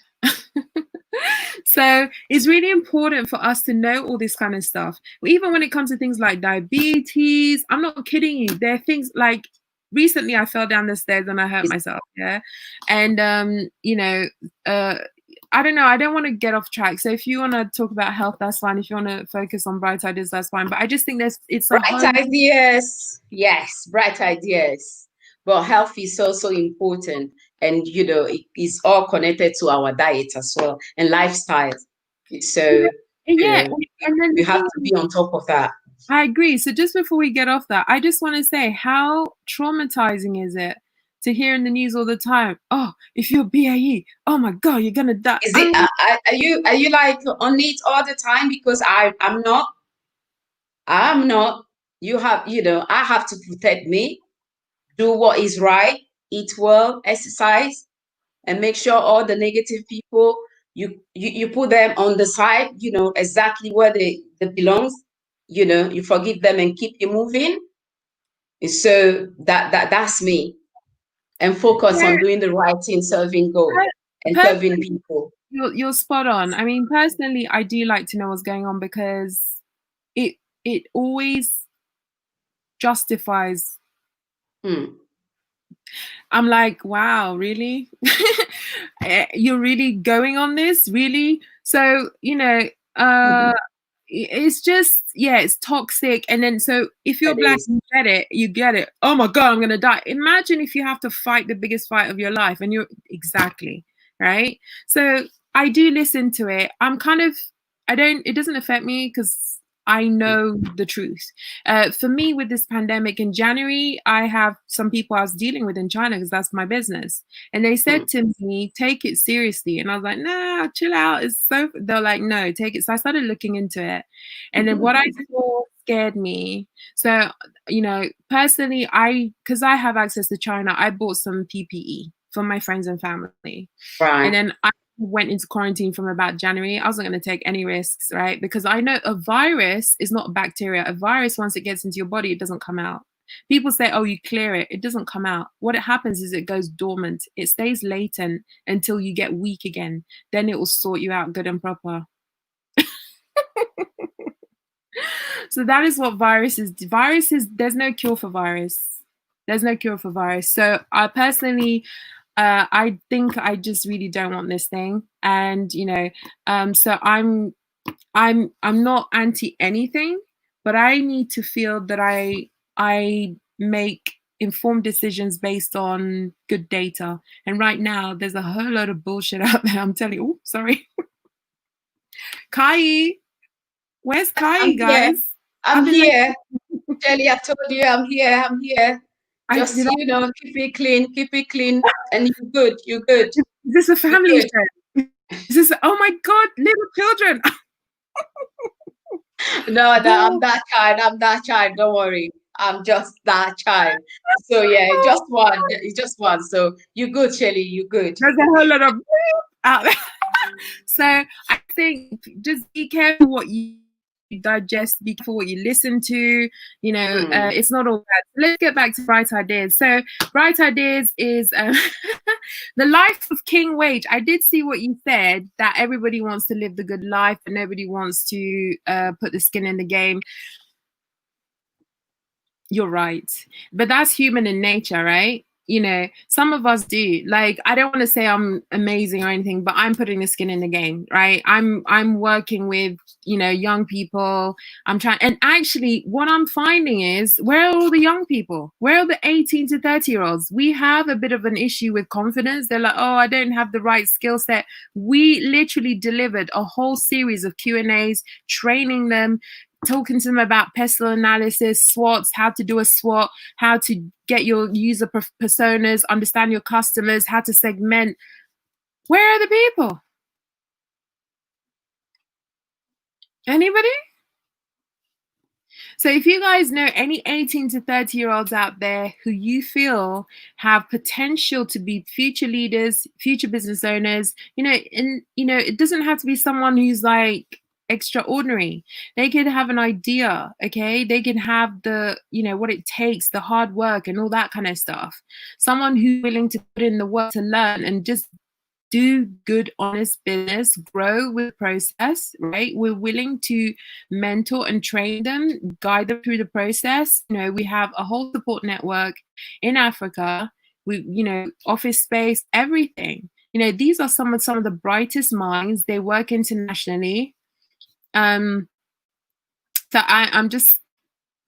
So it's really important for us to know all this kind of stuff. Even when it comes to things like diabetes, I'm not kidding you. There are things like recently I fell down the stairs and I hurt myself. Yeah. And, you know, I don't know. I don't want to get off track. So if you want to talk about health, that's fine. If you want to focus on bright ideas, that's fine. But I just think it's bright ideas. Yes, bright ideas. But health is also important. And, you know, it is all connected to our diet as well and lifestyle. So, yeah. you know, And then you have to be on top of that. I agree. So just before we get off that, I just want to say, how traumatizing is it to hear in the news all the time, oh, if you're BAE, oh my God, you're going to die. Is it, are you like on it all the time? Because I'm not. I'm not. You have, you know, I have to protect me, do what is right, eat well, exercise, and make sure all the negative people, you put them on the side, you know, exactly where they belongs, you know, you forgive them and keep you moving. So that's me. And focus on doing the right thing, serving God and serving people. You're spot on. I mean, personally, I do like to know what's going on because it always justifies. I'm like, wow, really? You're really going on this? Really? So, you know, it's just, yeah, it's toxic. And then, so if you're black, you get it. Oh my God, I'm going to die. Imagine if you have to fight the biggest fight of your life and you're exactly right. So I do listen to it. It doesn't affect me because I know the truth. For me, with this pandemic in January, I have some people I was dealing with in China because that's my business. And they said to me, take it seriously. And I was like, nah, chill out. They're like, no, take it. So I started looking into it. And then what I saw scared me. So, you know, personally, because I have access to China, I bought some PPE for my friends and family. Right. And then I went into quarantine from about January. I wasn't going to take any risks, right? Because I know a virus is not a bacteria. A virus, once it gets into your body, it doesn't come out. People say, oh, you clear it. It doesn't come out. What it happens is it goes dormant. It stays latent until you get weak again. Then it will sort you out good and proper. So that is what virus is. There's no cure for virus. There's no cure for virus. So I personally, I think I just really don't want this thing. And, you know, so I'm not anti anything, but I need to feel that I make informed decisions based on good data. And right now there's a whole lot of bullshit out there. I'm telling you. Oh, sorry. Kai, where's Kai, I'm here. guys? I'm I've been like, here. Shelly, I told you I'm here. I'm here. Just, did I, keep it clean, and you're good. You're good. is this a You're family good. show? Is this, oh my God, little children. No, I'm Go. that child. I'm that child. Don't worry. I'm just that child. So yeah, just one. It's just one. So you're good, Shelly. You're good. There's a whole lot of out there. So I think just be careful what you digest, be careful what you listen to. You know, it's not all bad. Let's get back to Bright Ideas. So Bright Ideas is the life of King Wage. I did see what you said, that everybody wants to live the good life and nobody wants to put the skin in the game. You're right. But that's human in nature, right? You know, some of us do. Like, I don't want to say I'm amazing or anything, but I'm putting the skin in the game, right? I'm working with, you know, young people. I'm trying, and actually what I'm finding is, where are all the young people? Where are the 18 to 30-year-olds? We have a bit of an issue with confidence. They're like, oh, I don't have the right skill set. We literally delivered a whole series of Q&As, training them, talking to them about pestle analysis, SWOTs, how to do a SWOT, how to get your user personas, understand your customers, how to segment. Where are the people? Anybody? So if you guys know any 18 to 30-year-olds out there who you feel have potential to be future leaders, future business owners, you know, and you know, it doesn't have to be someone who's like extraordinary. They could have an idea, okay? They can have the, you know, what it takes, the hard work and all that kind of stuff. Someone who's willing to put in the work to learn and just do good, honest business, grow with process, right? We're willing to mentor and train them, guide them through the process. You know, we have a whole support network in Africa. We, you know, office space, everything. You know, these are some of the brightest minds. They work internationally. So I'm just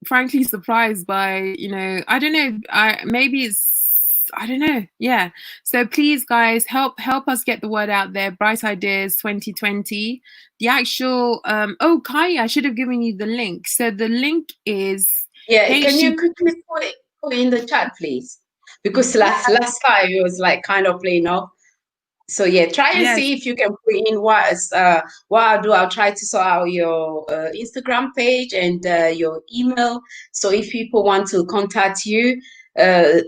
frankly surprised by, you know, I don't know, maybe it's, I don't know. Yeah. So please, guys, help us get the word out there. Bright Ideas 2020. The actual oh, Kai, I should have given you the link. So the link is Can you quickly put it in the chat, please? Because last time it was like kind of playing off. So yeah, try and see if you can put in what I'll do. I'll try to sort out your Instagram page and your email. So if people want to contact you,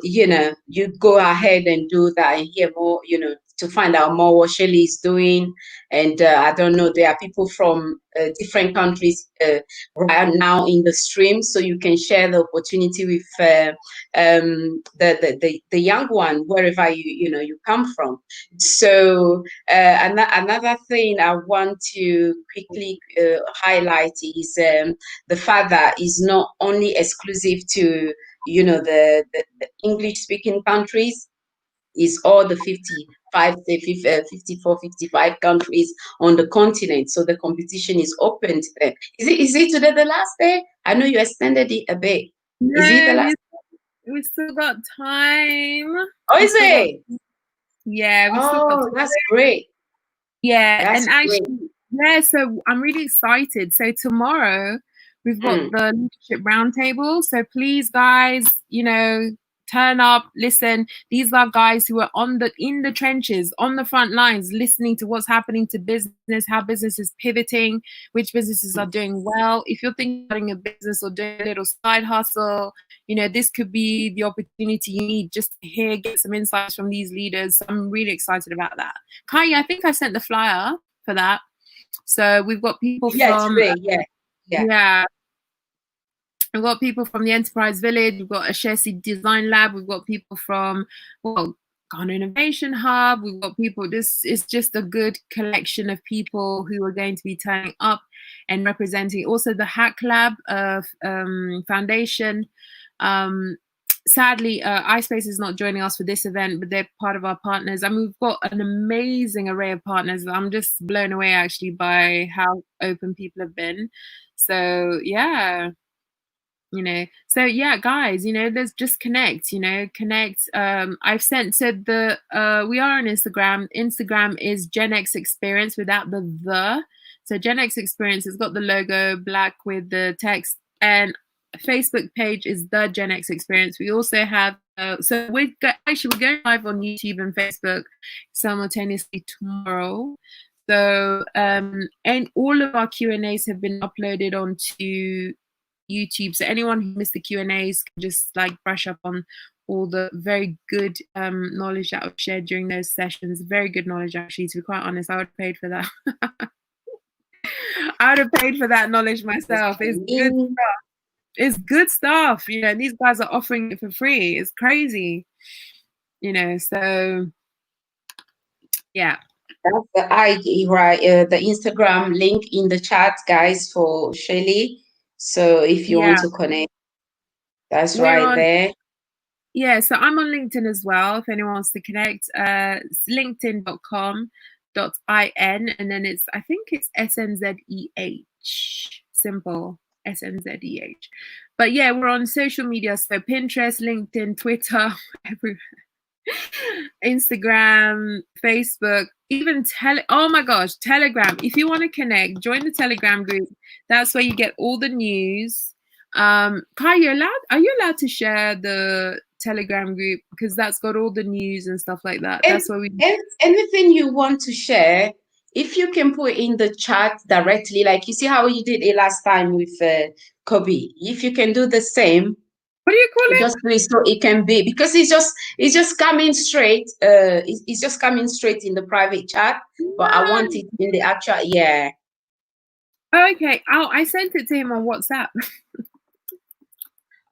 you know, you go ahead and do that and hear more, you know, to find out more what Shirley is doing. And I don't know, there are people from different countries right now in the stream, so you can share the opportunity with the young one wherever you know you come from. So another thing I want to quickly highlight is the fact that it's not only exclusive to, you know, the English speaking countries. Is all the 54, 55 countries on the continent. So the competition is open to them. Is it today the last day? I know you extended it a bit. Is it the last? We still got time. Oh, is it? Yeah, we still got time. Oh, that's great. Yeah, That's and actually, yeah, so I'm really excited. So tomorrow we've got the leadership roundtable. So please, guys, you know, turn up, listen. These are guys who are in the trenches, on the front lines, listening to what's happening to business, how business is pivoting, which businesses are doing well. If you're thinking of starting a business or doing a little side hustle, you know, this could be the opportunity you need just to hear, get some insights from these leaders. I'm really excited about that. Kai, I think I sent the flyer for that. So we've got people from yeah. We've got people from the Enterprise Village. We've got a Shesi Design Lab. We've got people from Ghana Innovation Hub. We've got people. This is just a good collection of people who are going to be turning up and representing. Also, the Hack Lab Foundation. sadly, iSpace is not joining us for this event, but they're part of our partners. I mean, we've got an amazing array of partners. I'm just blown away actually by how open people have been. So yeah, so yeah, guys, there's just connect. I've sent said the we are on Instagram is Gen X Experience without the. So Gen X Experience has got the logo black with the text, and Facebook page is the Gen X Experience. We also have so we're going live on YouTube and Facebook simultaneously tomorrow. So and all of our Q&As have been uploaded onto YouTube, so anyone who missed the Q&As can just like brush up on all the very good knowledge that was shared during those sessions. Very good knowledge, actually, to be quite honest. I would have paid for that. I would have paid for that knowledge myself. It's good stuff. It's good stuff. These guys are offering it for free. It's crazy. So yeah. That's the ID, right? The Instagram link in the chat, guys, for Shirley. So if you want to connect, that's right there. Yeah, so I'm on LinkedIn as well. If anyone wants to connect, it's linkedin.com.in, and then I think it's SNZEH. Simple, SNZEH. But yeah, we're on social media, so Pinterest, LinkedIn, Twitter, everywhere. Instagram, Facebook, even oh my gosh, Telegram. If you want to connect, join the Telegram group. That's where you get all the news. Kai, are you allowed to share the Telegram group, because that's got all the news and stuff like that? That's where anything you want to share, if you can put in the chat directly, like you see how you did it last time with Kobe. If you can do the same. What do you call it? Just so it can be, because it's just coming straight. It's just coming straight in the private chat, but I want it in the actual. Yeah. Oh, okay. I sent it to him on WhatsApp.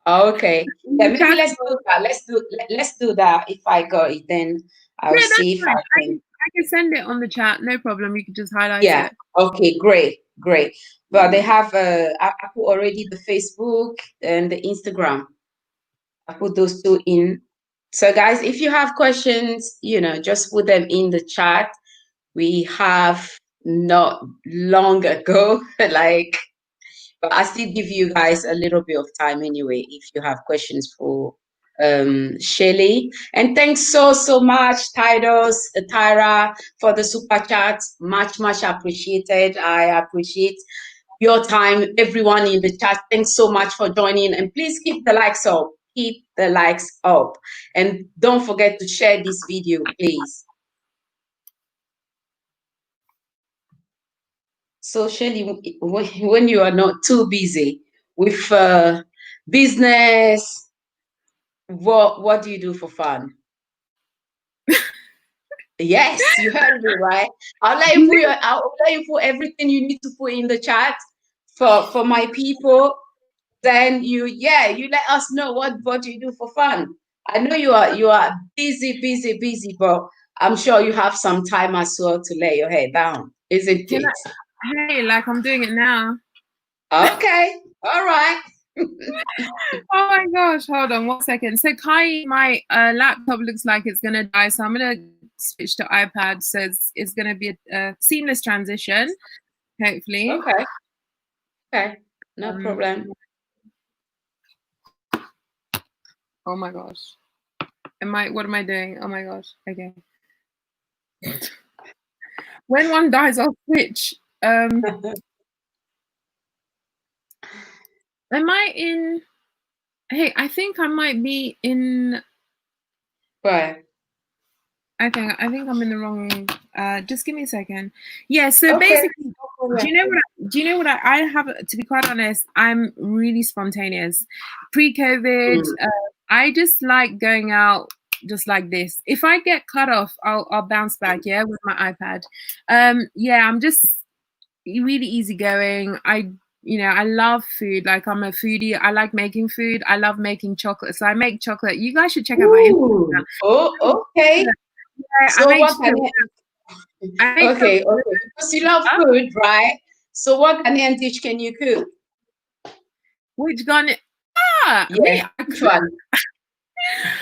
Okay. Yeah, maybe let's do that. Let's do that. If I got it, then I'll see if I can. I can send it on the chat. No problem. You can just highlight it. Okay. Great. But they have I put already the Facebook and the Instagram. I put those two in. So guys, if you have questions, just put them in the chat. We have not long ago, but I still give you guys a little bit of time anyway, if you have questions for Shirley. And thanks so much, Tyra, for the super chat. Much appreciated. I appreciate your time, everyone in the chat. Thanks so much for joining, and please keep the likes up. Keep the likes up, and don't forget to share this video, please. So Shirley, when you are not too busy with business, what do you do for fun? Yes, you heard me right. I'll let you put everything you need to put in the chat for my people. Then you let us know what you do for fun. I know you are busy, but I'm sure you have some time as well to lay your head down, isn't it? Hey, like I'm doing it now. Okay, all right. Oh my gosh, hold on 1 second. So Kai, my laptop looks like it's gonna die, so I'm gonna switch to iPad. So it's gonna be a seamless transition, hopefully. Okay, no problem. Oh my gosh. What am I doing? Oh my gosh. Okay. When one dies, I'll switch. Am I in? Hey, I think I might be in. Right. I think I'm in the wrong. Just give me a second. Yeah. So basically, do you know what I have? To be quite honest, I'm really spontaneous. Pre-COVID, I just like going out just like this. If I get cut off, I'll bounce back. Yeah, with my iPad. Yeah, I'm just really easygoing. I love food. Like, I'm a foodie. I like making food. I love making chocolate. So I make chocolate. You guys should check out my Instagram. Oh, okay. Yeah, so okay. Because you love food, right? So what Ghanaian dish can you cook? Which Ghanaian? Yeah, which one?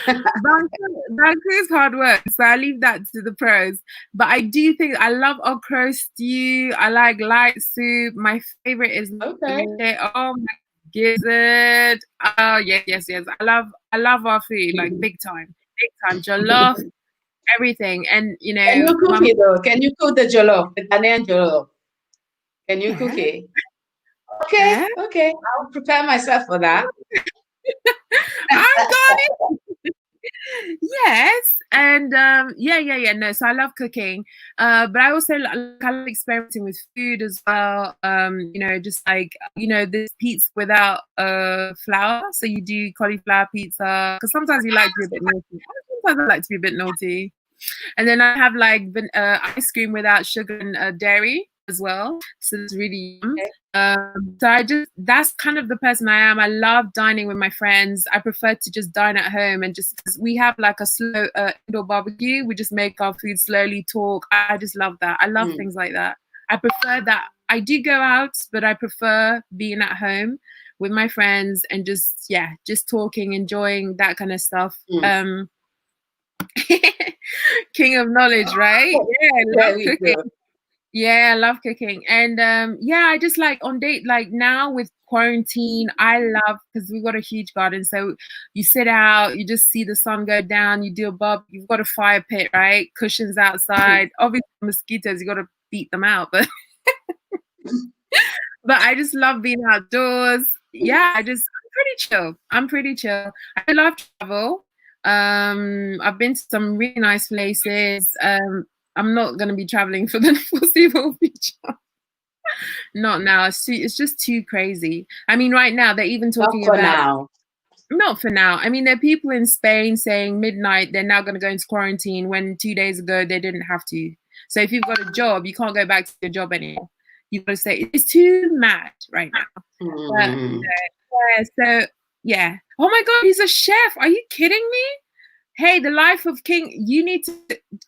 Banku is hard work, so I leave that to the pros. But I do think I love okra stew. I like light soup. My favorite is Okay. oh my gizzard. Oh yes, yes, yes. I love our food like big time. Jollof, everything. And you Can know, you cook it though? Can you cook the jollof, the Ghanaian jollof? Can you cook yeah, it? Okay, yeah. okay. I'll prepare myself for that. I'm gone. Yes, and yeah. No, so I love cooking, but I also like I love experimenting with food as well. Just like this pizza without flour. So you do cauliflower pizza because sometimes you like to be a bit naughty. Sometimes I like to be a bit naughty, and then I have like ice cream without sugar and dairy as well. So it's really yum. Okay. So that's kind of the person I am. I love dining with my friends. I prefer to just dine at home and just because we have like a slow indoor barbecue. We just make our food slowly, talk. I just love that. I love Mm, things like that. I prefer that. I do go out, but I prefer being at home with my friends and just talking, enjoying that kind of stuff. mm. King of knowledge, right? Yeah, I love There we cooking. go. Yeah, I love cooking. And I just like on date, like now with quarantine, I love because we've got a huge garden. So you sit out, you just see the sun go down, you do a you've got a fire pit, right? Cushions outside. Obviously mosquitoes, you gotta beat them out, but I just love being outdoors. Yeah, I'm pretty chill. I'm pretty chill. I love travel. I've been to some really nice places. I'm not gonna be traveling for the foreseeable future. Not now. It's just too crazy. I mean, right now they're even Not talking for about now. not for now. I mean, there are people in Spain saying midnight they're now going to go into quarantine when 2 days ago they didn't have to. So if you've got a job, you can't go back to your job anymore. You've got to say it's too mad right now. But Mm. yeah. Oh my God, he's a chef. Are you kidding me? Hey, the life of King. You need to.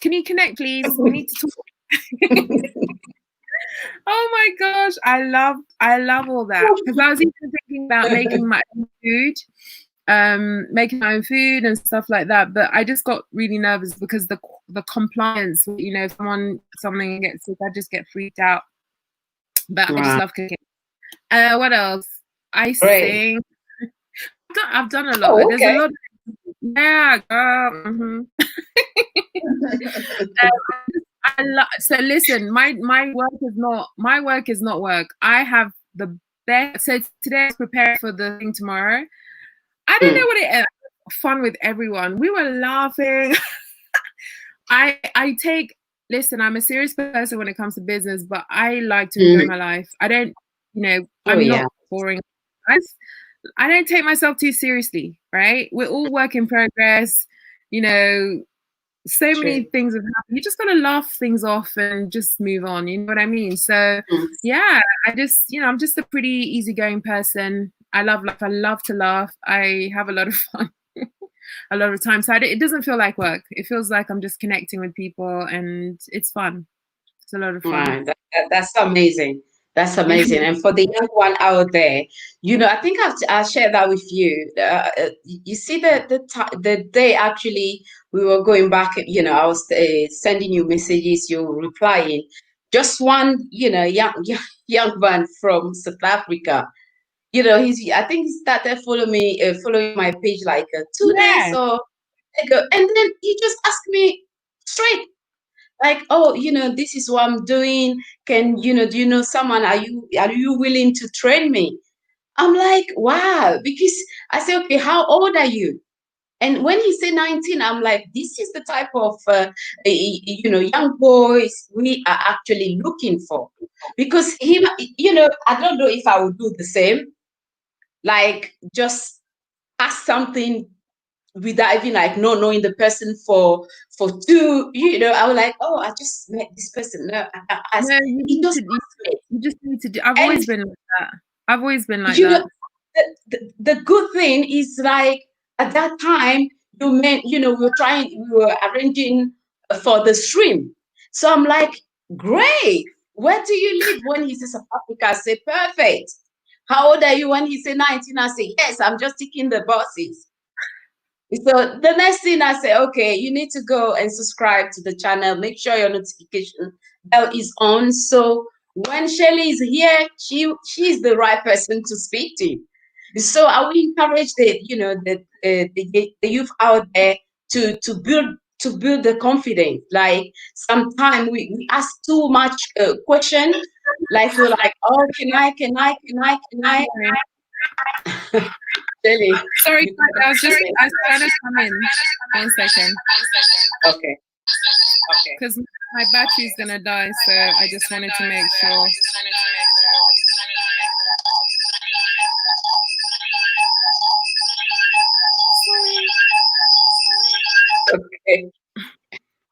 Can you connect, please? We need to talk. Oh my gosh, I love all that because I was even thinking about making my own food and stuff like that. But I just got really nervous because the compliance. If something gets sick, I just get freaked out. But I just Right. love cooking. What else? I Great. sing. I've done a lot. Oh, There's a okay. lot. Yeah, girl. So listen, my work is not work. I have the best. So today I was prepared for the thing tomorrow. I don't know Mm, what it is. Fun with everyone. We were laughing. I take listen. I'm a serious person when it comes to business, but I like to enjoy mm. my life. I don't. Oh, I'm yeah. not boring. I don't take myself too seriously. Right? We're all work in progress. You know, so many True. things have happened. You just gotta laugh things off and just move on. You know what I mean? So Mm. yeah, I'm just a pretty easygoing person. I love life. I love to laugh. I have a lot of fun a lot of times. So it doesn't feel like work. It feels like I'm just connecting with people and it's fun. It's a lot of fun. Right. That's amazing. That's Yeah. amazing. And for the young one out there, I think I'll share that with you. You see the day actually we were going back, I was sending you messages, you're replying. Just one, young man from South Africa. I think he started following my page like 2 days Yeah. or ago, and then he just asked me straight like, oh, this is what I'm doing. Do you know someone? Are you willing to train me? I'm like, wow, because I say, okay, how old are you? And when he said 19, I'm like, this is the type of young boys we are actually looking for. Because I don't know if I would do the same, like just ask something without even like not knowing the person for two, I was like, oh, I just met this person. No, No, he just asked me. you just need to do. I've And always been like that. I've always been like you know, that. the good thing is like at that time we were arranging for the stream. So I'm like, great. Where do you live? When he says South Africa, I say perfect. How old are you? When he said 19, I say yes. I'm just ticking the boxes. So the next thing I say, okay, you need to go and subscribe to the channel. Make sure your notification bell is on. So when Shirley is here, she's the right person to speak to. So I will encourage the youth out there to build the confidence. Like sometimes we ask too much question, like we're like, oh, can I? Shirley, Sorry, you can I was trying to come in. 1 second. okay. Because my battery's gonna die, so I just wanted to make sure. Okay.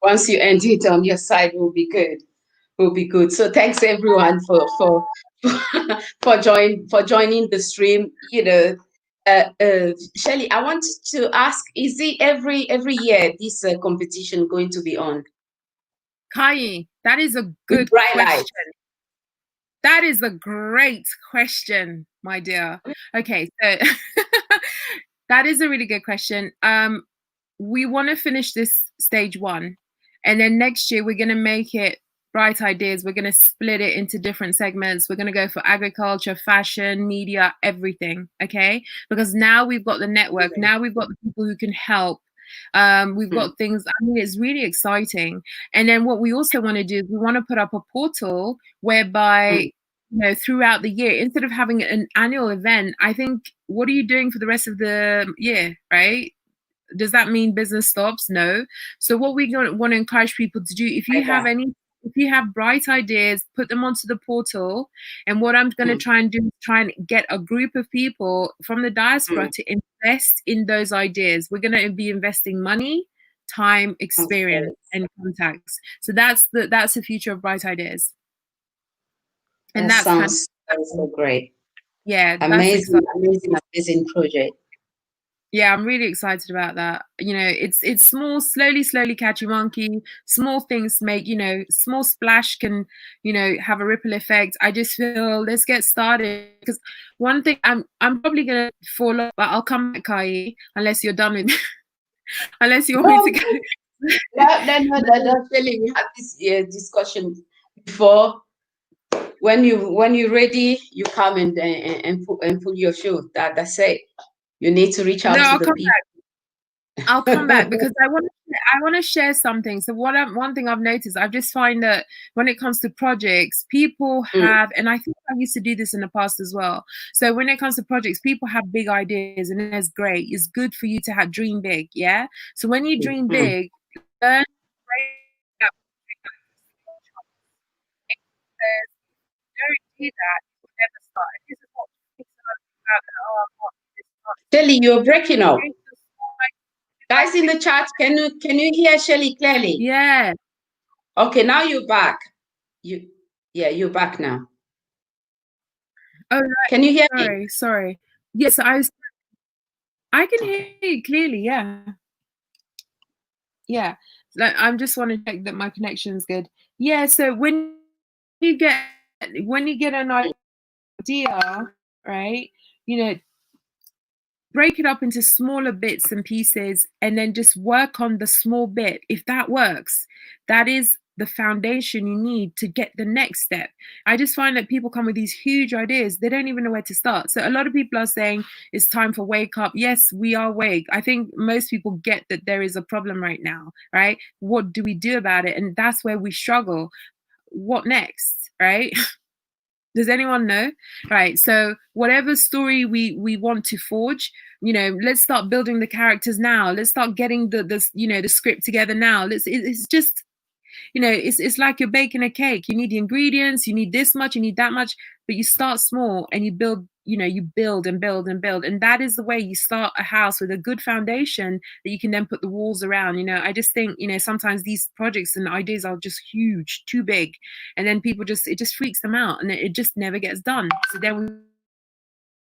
Once you end it on your side, will be good. Will be good. So thanks everyone for for joining the stream. Shelley, I want to ask: is it every year this competition going to be on? Kai, that is a With good bright question. lights. That is a great question, my dear. Okay, so that is a really good question. We want to finish this stage 1, and then next year we're going to make it bright ideas. We're going to split it into different segments. We're going to go for agriculture, fashion, media, everything. Okay, because now we've got the network. Now we've got the people who can help. We've got things. I mean, it's really exciting. And then what we also want to do is we want to put up a portal whereby throughout the year, instead of having an annual event, I think, what are you doing for the rest of the year, right? Does that mean business stops? No. So what we want to encourage people to do, if you have bright ideas, put them onto the portal. And what I'm going to try and do is try and get a group of people from the diaspora to invest in those ideas. We're going to be investing money, time, experience, and contacts. So that's the future of bright ideas. And That sounds so great. Yeah, amazing project. Yeah, I'm really excited about that. It's small, slowly catch a monkey. Small things make, small splash can, have a ripple effect. I just feel let's get started, because one thing I'm probably gonna fall off, but I'll come back, Kai, unless you're done with unless you want me to go. No, Shirley, we had this discussion before. When you're ready, you come and pull your shoe. That's it. You need to reach out to the people. I'll come back because I want to share something. So one thing I've noticed, I just find that when it comes to projects, people have, and I think I used to do this in the past as well. So when it comes to projects, people have big ideas, and that's great. It's good for you to have dream big, yeah. So when you dream big, learn. Don't do that. You'll never start. This is what Shirley, you're breaking up. Guys in the chat, can you hear Shirley clearly? Yeah. Okay, now you're back. You're back now. Oh, right. Can you hear me? Sorry. Yes, I can hear you clearly. Yeah. Yeah. I'm just want to check that my connection is good. Yeah. So when you get an idea, right? Break it up into smaller bits and pieces, and then just work on the small bit. If that works, that is the foundation you need to get the next step. I just find that people come with these huge ideas, they don't even know where to start. So a lot of people are saying it's time for wake up. Yes, we are awake. I think most people get that there is a problem right now, right? What do we do about it? And that's where we struggle. What next, right? Does anyone know? Right. So whatever story we want to forge, let's start building the characters now. Let's start getting the script together now. It's just, it's like you're baking a cake. You need the ingredients, you need this much, you need that much, but you start small and you build, you build and build and build. And that is the way you start a house, with a good foundation that you can then put the walls around. I just think, sometimes these projects and ideas are just huge, too big. And then people it just freaks them out, and it just never gets done. So then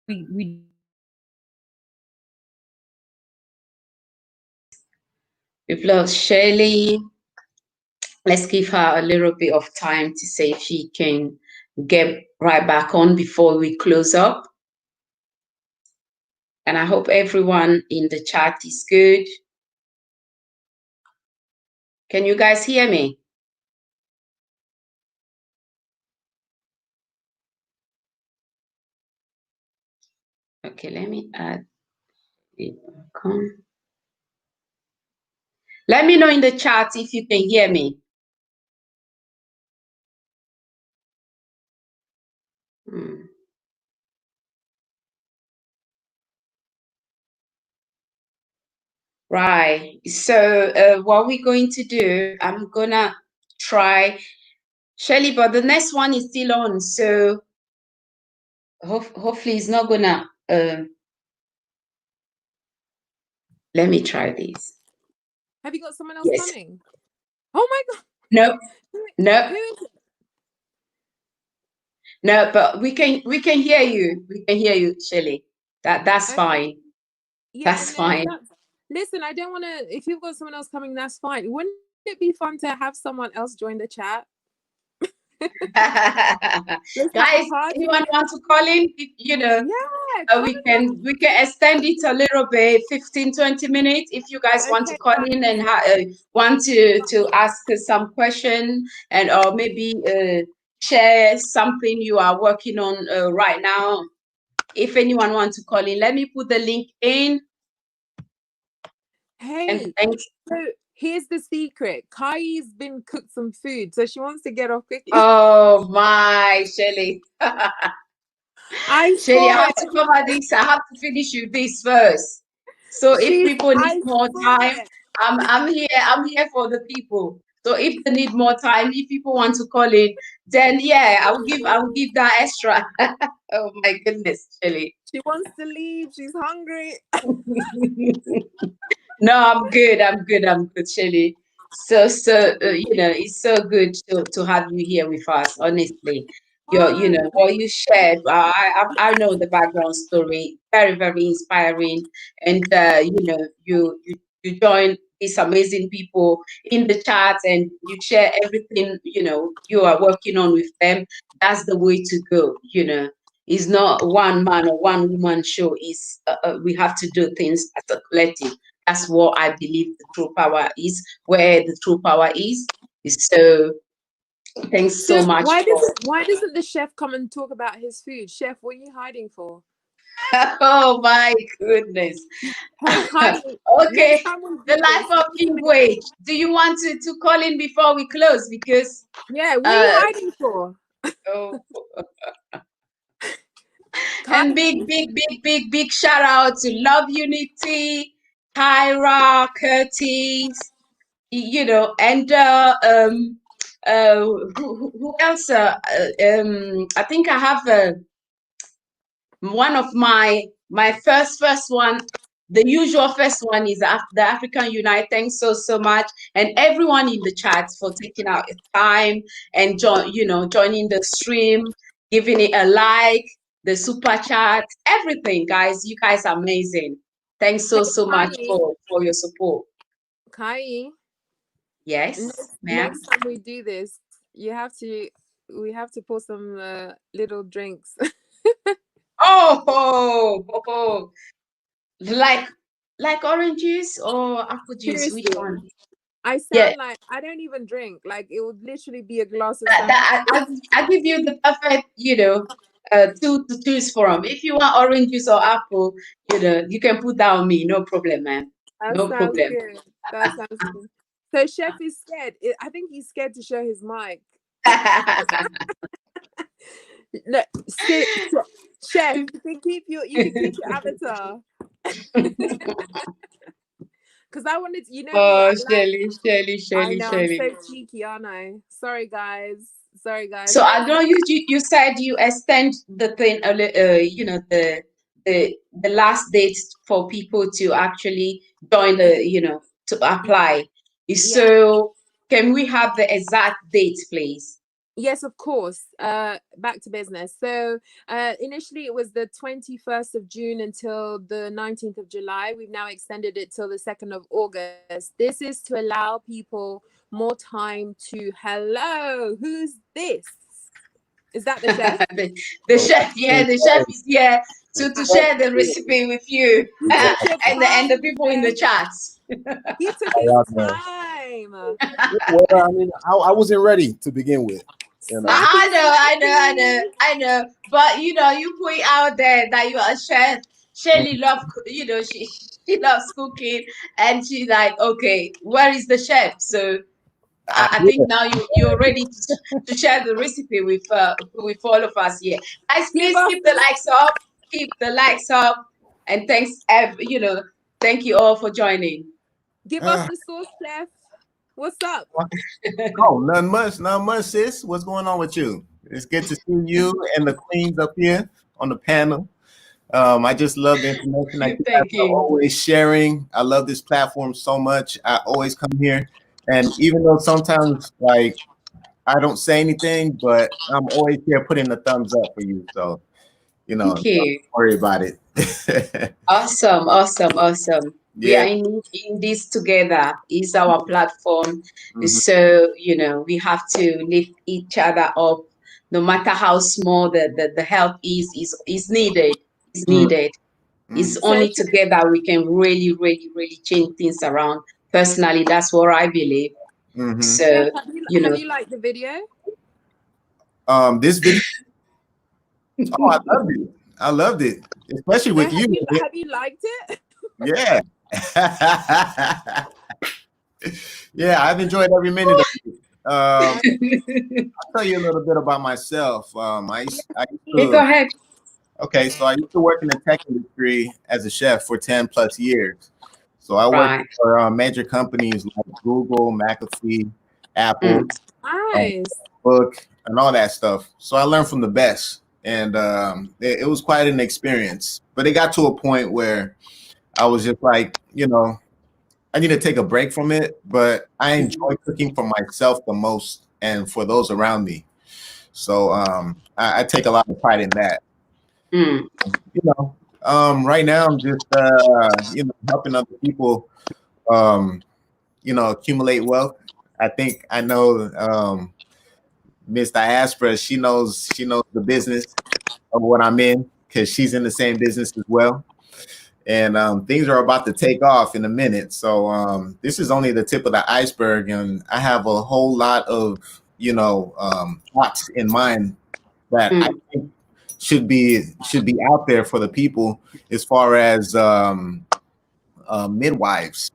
we We've lost Shirley. Let's give her a little bit of time to say if she can get right back on before we close up. And I hope everyone in the chat is good. Can you guys hear me? Okay, let me add it. Let me know in the chat if you can hear me. Right. So what we're going to do, I'm gonna try Shirley, but the next one is still on. So hopefully it's not gonna. Let me try this. Have you got someone else Yes. coming? Oh my God. No. No. Who is it? No, but we can hear you. We can hear you, Shirley. That's Okay. fine. Yeah, That's no, fine. listen, I don't want to. If you've got someone else coming, that's fine. Wouldn't it be fun to have someone else join the chat? Let's have a Guys, party. anyone want to call in? You know, Yeah, we can extend it a little bit, 15-20 minutes, if you guys want to okay, call guys. in and want to ask some question, and or maybe share something you are working on right now. If anyone wants to call in, let me put the link in. Hey, And so here's the secret. Kai's been cooked some food, so she wants to get off quickly. oh my, Shirley. I Shirley, I saw have to it. cover this. I have to finish with this first. So if people need I more saw time, it. I'm here. I'm here for the people. So if they need more time, if people want to call in, then yeah, I will give that extra. Oh my goodness, Shirley. She wants to leave. She's hungry. No, I'm good. I'm good. I'm good, Shirley. So you know, it's so good to have you here with us. Honestly, you know, Fun. what you shared. I know the background story. Very very inspiring, and you know, you join these amazing people in the chat, and you share everything you know you are working on with them. That's the way to go. You know, it's not one man or one woman show. Is we have to do things as a collective. That's what I believe the true power is, where the true power is. So thanks so So much for why doesn't the chef come and talk about his food? Chef, what are you hiding for? oh my goodness. Hey, Kai, Okay, next time we the do this, life of King Wage. Do you want to call in before we close? Because yeah, what are you uh hiding for? oh, Kai, and big shout out to Love Unity, Tyra, Curtis, you know, and who else? I think I have one of my first one. The usual first one is the African Unite. Thanks so much, and everyone in the chat for taking out time and joining the stream, giving it a like, the super chat, everything, guys. You guys are amazing. Thanks hey, so much Kai, for your support. Kai, Yes, ma'am. next time we do this, we have to pour some little drinks. Oh, like orange juice or apple juice? Which Seriously, one? I Yeah, sound like I don't even drink. Like it would literally be a glass of something. I give you the perfect, two to choose from. If you want orange juice or apple, you can put that on me. No problem, man. That No sounds problem. good. That sounds good. So chef is scared. I think he's scared to show his mic. No, chef, you can keep your avatar. Because I wanted to, you know me, Oh, I know I'm Shirley. so cheeky, aren't I? Sorry guys. Sorry guys. So I Next know you said you extend the thing, the last date for people to actually join to apply. yeah. So can we have the exact date, please? Yes, of course. Back to business. So initially it was the 21st of June until the 19th of July. We've now extended it till the 2nd of August. This is to allow people more time to, hello, who's this? Is that the chef? The chef, yeah, the chef is here to share the recipe with you You took your and the time, people in the chef. chats. He took How his y'all doing? time. Well, I mean, I wasn't ready to begin with. You know. I know. But you put it out there that you are a chef. Shirley love, she loves cooking, and she's like, okay, where is the chef? So I Yeah. think now you're ready to share the recipe with all of us here. Guys, Give please us keep the the likes up, and thank you all for joining. sauce, chef. What's up? Oh, none much, sis. What's going on with you? It's good to see you and the queens up here on the panel. I just love the information that you guys Thank are you. always sharing. I love this platform so much. I always come here, and even though sometimes like I don't say anything, but I'm always here putting the thumbs up for you. So Thank don't you. worry about it. Awesome, awesome, awesome. We Yeah. are in this together. Is our platform. Mhm. So, we have to lift each other up, no matter how small the help is needed. Is Mm, needed. It's mm, So, only together we can really, really, really change things around. Personally, that's what I believe. mhm. chef, So, have you liked the video? This video, oh, I loved it. I loved it, especially No, with you. have you liked it? Yeah. Yeah, I've enjoyed every minute of it. I'll tell you a little bit about myself. I used yeah, go to, ahead. okay, so I used to work in the tech industry as a chef for 10 plus years. So I worked Right. for major companies like Google, McAfee, Apple, Mm, Nice. book, and all that stuff. So I learned from the best, and it was quite an experience. But it got to a point where I was just like, I need to take a break from it. But I enjoy cooking for myself the most, and for those around me. So I take a lot of pride in that. mm, You know, right now I'm just helping other people, accumulate wealth. I think I know Miss Diaspora. She knows the business of what I'm in because she's in the same business as well. And things are about to take off in a minute. So this is only the tip of the iceberg, and I have a whole lot of thoughts in mind that I mm, think should be out there for the people as far as midwives.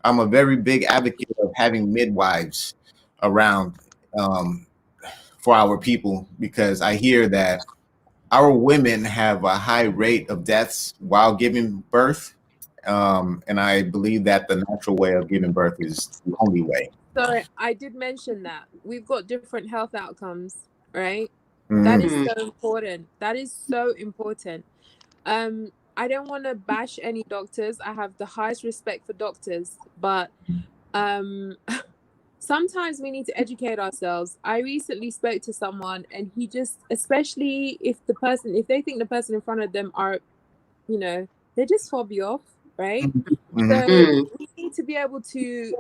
I'm a very big advocate of having midwives around um, for our people because I hear that our women have a high rate of deaths while giving birth. And I believe that the natural way of giving birth is the only way. So I did mention that we've got different health outcomes, right? That Mm, is mm, so important. That is so important. I don't want to bash any doctors. I have the highest respect for doctors, but um sometimes we need to educate ourselves. I recently spoke to someone and he just, especially if they think the person in front of them are, they just fob you off, right? mhm, So mm, we need to be able to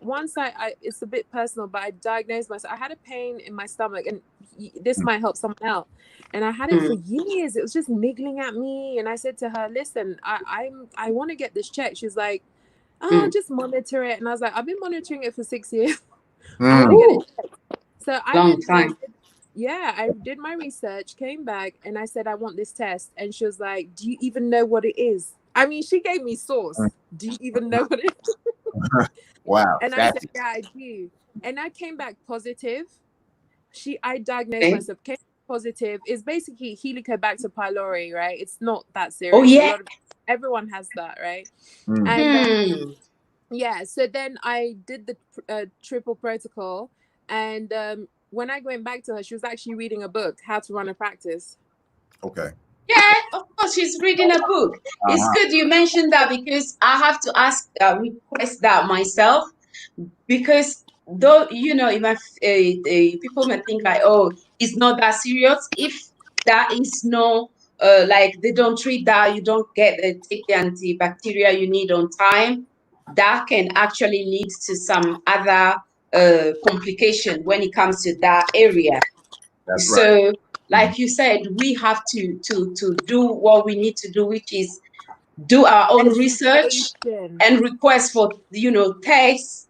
once I it's a bit personal, but I diagnosed myself. I had a pain in my stomach, and this might help someone else. And I had it for mm, years. It was just niggling at me. And I said to her, listen, I want to get this checked. She's like, oh, mm. just monitor it. And I was like, I've been monitoring it for 6 years. I want to mm. get it Ooh, checked. So I long went and time. I did my research, came back, and I said, I want this test. And she was like, do you even know what it is? I mean, she gave me source. Do you even know what it is? Wow, And I said, that's yeah, I do. And I came back positive. I diagnosed Okay. myself, came positive. It's basically Helicobacter pylori, right? It's not that Oh serious. yeah. Everyone has that, right? mm, And Hmm. yeah, so then I did the triple protocol. And when I went back to her, she was actually reading a book, How to Run a Practice. okay. Yeah, of course, she's reading a book. It's Uh-huh. good you mentioned that because I have to request that myself because though if people may think like, oh, it's not that serious. If that is no like they don't treat that, you don't take the antibacterial you need on time, that can actually lead to some other complication when it comes to that area. That's right. So like you said, we have to do what we need to do, which is do our own research Education. and request for, tests,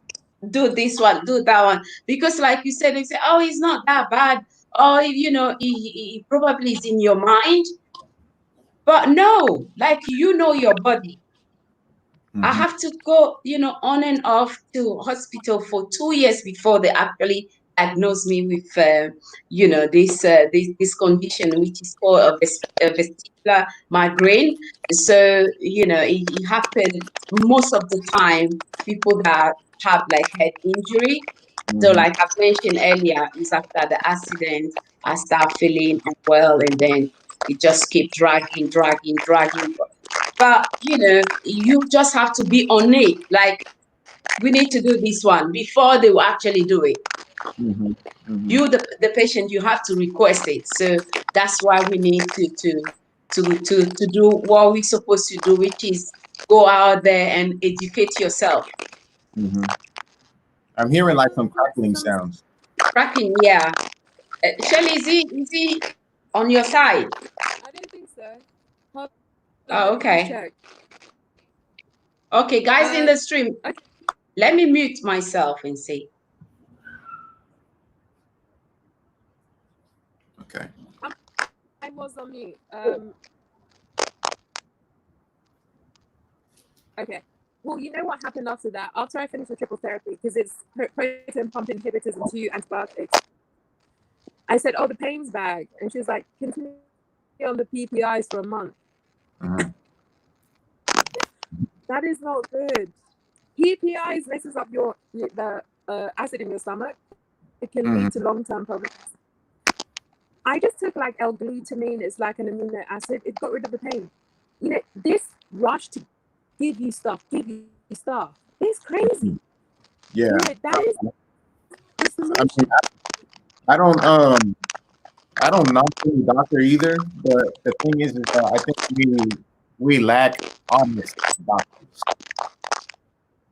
do this one, do that one. Because like you said, they say, oh, it's not that bad. Oh, he probably is in your mind. But no, like, your body. I Mm-hmm. have to go, on and off to hospital for 2 years before they actually diagnosed me with, this condition, which is called a vestibular migraine. So, it happened most of the time. People that have like head injury. So, Mm-hmm. like I've mentioned earlier, is after the accident, I start feeling unwell, and then it just keep dragging, dragging, dragging. But you just have to be on it. Like, we need to do this one before they will actually do it. Mm-hmm. Mm-hmm. You, the patient, you have to request it. So that's why we need to do what we're supposed to do, which is go out there and educate yourself. Mm-hmm. I'm hearing like some crackling sounds. Cracking, yeah. Shirley, is he on your side? I don't think so. Hold on, Oh, let me just okay. check. Okay, guys in the stream, Okay. let me mute myself and see. Okay. I was on mute. Okay. Well, you know what happened after that? After I finished the triple therapy, because it's proton pump inhibitors and 2 antibiotics, I said, "Oh, the pain's back," and she was like, "Continue on the PPIs for a month." Uh-huh. That is not good. PPIs messes up the acid in your stomach. It can Mm-hmm. lead to long-term problems. I just took like L-glutamine. It's like an amino acid. It got rid of the pain. This rush to give you stuff. It's crazy. Yeah. That is the I mean, solution. I don't knock any doctor either, but the thing is that I think we lack honest doctors.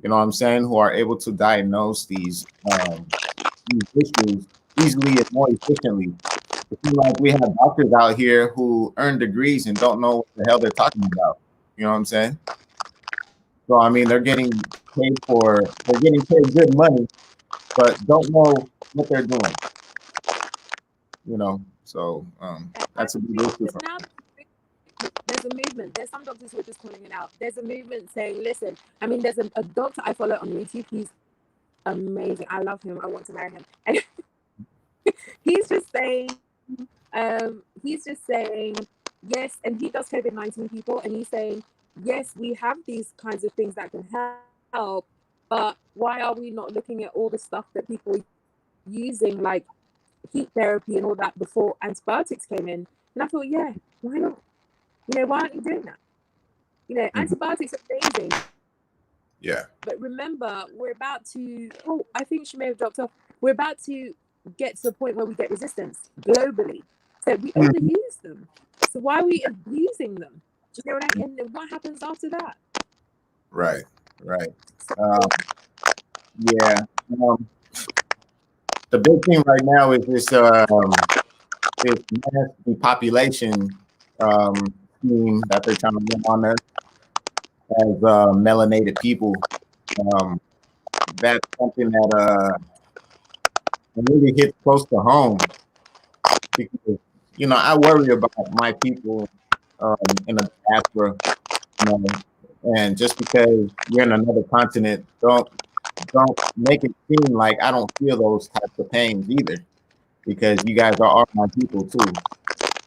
You know what I'm saying? Who are able to diagnose these issues easily and more efficiently. It seems like we have doctors out here who earn degrees and don't know what the hell they're talking about. You know what I'm saying? So I mean, they're getting paid good money, but don't know what they're doing. So I that's a big think issue for now there's a movement. There's some doctors who are just calling it out. There's a movement saying, listen, I mean, there's a doctor I follow on YouTube. He's amazing. I love him. I want to marry him. And he's just saying, yes, and he does COVID-19 people, and he's saying, yes, we have these kinds of things that can help, but why are we not looking at all the stuff that people are using, like heat therapy and all that, before antibiotics came in? And I thought, yeah, why not? Why aren't you doing that? Antibiotics are amazing. Yeah. But remember, we're about to, I think she may have dropped off. We're about to get to a point where we get resistance globally. So we overuse them. So why are we abusing them? Do you know what I mean? And what happens after that? Right. Yeah. The big thing right now is this mass depopulation scheme that they're trying to run on us as melanated people. That's something that really hits close to home because I worry about my people in the diaspora, and just because you're in another continent, don't make it seem like I don't feel those types of pains either, because you guys are my people too.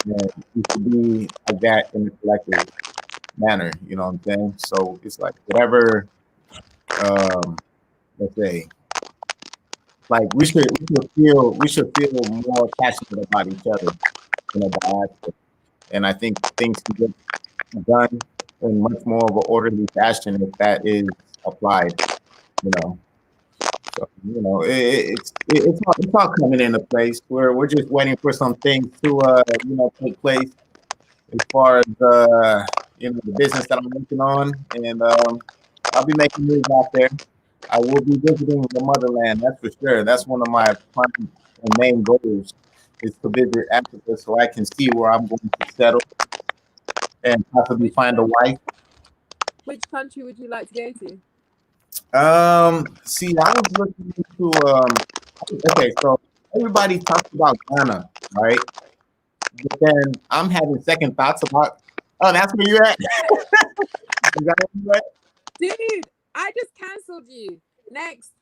And it should be like that in a collective manner, you know what I'm saying? So it's like whatever, let's say, like we should feel more passionate about each other in a diaspora. And I think things can get done in much more of an orderly fashion if that is applied, you know. So it's all coming into place. We're just waiting for some things to take place as far as the business that I'm working on, and I'll be making moves out there. I will be visiting the motherland, that's for sure. That's one of my prime and main goals is to visit Africa so I can see where I'm going to settle and possibly find a wife. Which country would you like to go to? See, I was looking into okay, so everybody talks about Ghana, right? But then I'm having second thoughts about, oh, that's where you're at? Is that where you're at? Dude, I just cancelled you. Next.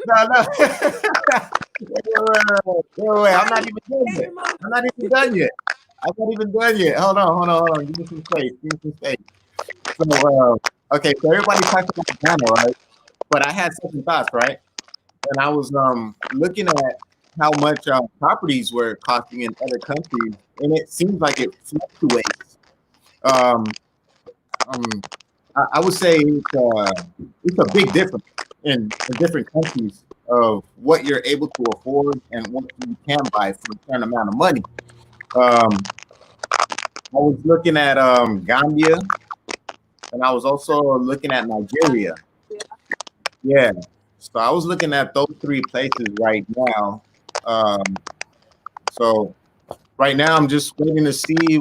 No. Wait. I'm not even done yet. I'm not even done yet. Hold on. Give me some space. So, okay, so everybody talks about Ghana, right? But I had second thoughts, right? And I was looking at how much properties were costing in other countries, and it seems like it fluctuates. Um, I would say it's a big difference in different countries of what you're able to afford and what you can buy for a certain amount of money. I was looking at Gambia, and I was also looking at Nigeria. Yeah. So I was looking at those three places right now. So right now I'm just waiting to see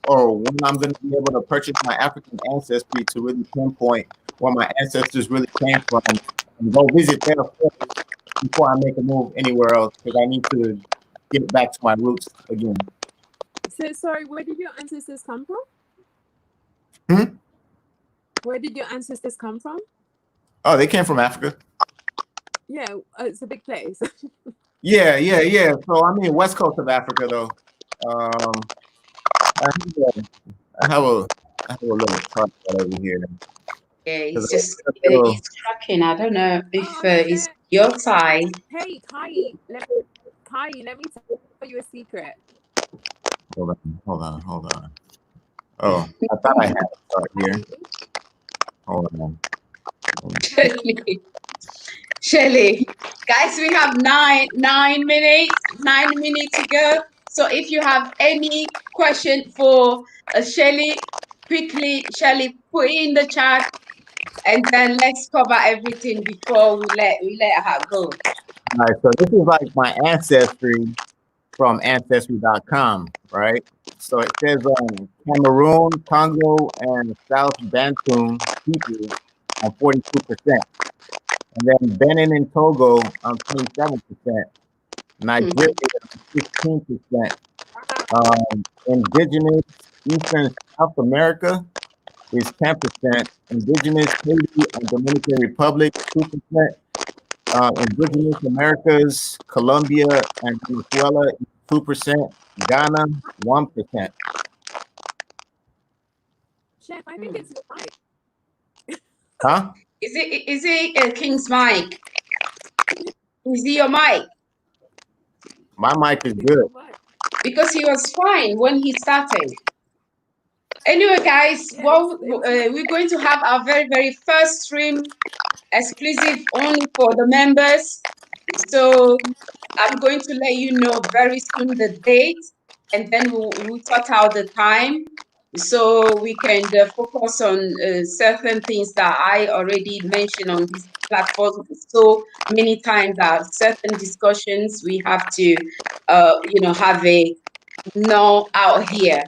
or when I'm going to be able to purchase my African ancestry to really pinpoint where my ancestors really came from and go visit there first before I make a move anywhere else, because I need to get back to my roots again. So sorry, where did your ancestors come from? Where did your ancestors come from? Oh, they came from Africa. Yeah, it's a big place. Yeah. So I mean, west coast of Africa, though. I have a little chart over here. Yeah, it's just it's cracking. I don't know if it's your side. Hey, Kai, let me tell you a secret. Hold on. Oh, I thought I had a chart here. Hold on. Shirley, guys, we have 9 minutes to go. So if you have any question for Shirley, quickly, Shirley, put it in the chat, and then let's cover everything before we let her go. All right, so this is like my ancestry from Ancestry.com, right? So it says Cameroon, Congo, and South Bantu people on 42%. And then Benin and Togo on 27%. Nigeria 15%. Indigenous Eastern South America is 10%. Indigenous Haiti and Dominican Republic 2%. Indigenous Americas, Colombia and Venezuela 2%. Ghana 1%. Chef, I think it's your mic. Huh? Is it King's mic? Is it your mic? My mic is good. Because he was fine when he started. Anyway, guys, well, we're going to have our very, very first stream exclusive only for the members. So I'm going to let you know very soon the date, and then we'll sort out the time so we can focus on certain things that I already mentioned on this platform so many times, that certain discussions we have to have a no out here.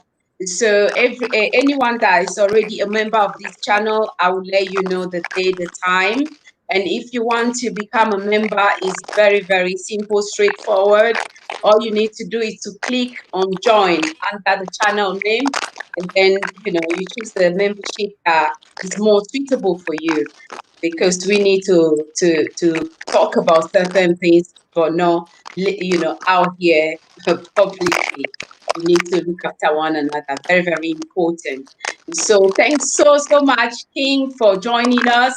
So anyone that is already a member of this channel, I will let you know the day, the time. And if you want to become a member, it's very, very simple, straightforward. All you need to do is to click on join under the channel name, and then you choose the membership that is more suitable for you, because we need to talk about certain things, but not out here publicly. We need to look after one another. Very, very important. So thanks so much, King, for joining us.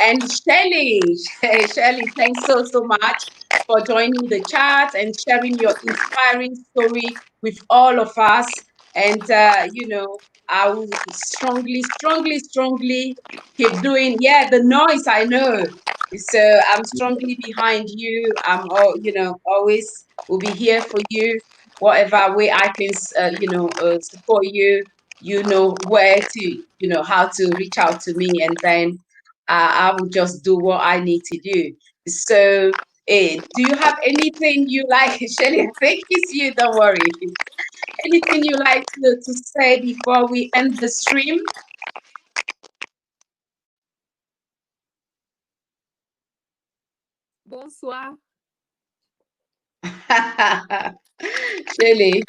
And Shirley, thanks so much for joining the chat and sharing your inspiring story with all of us. And I will strongly keep doing. Yeah, the noise, I know. So I'm strongly behind you. I'm always will be here for you. Whatever way I can support you, where to, how to reach out to me, and then I will just do what I need to do. So Do you have anything you like, Shirley? I think it's you, don't worry. Anything you like to say before we end the stream? Bonsoir. Shirley.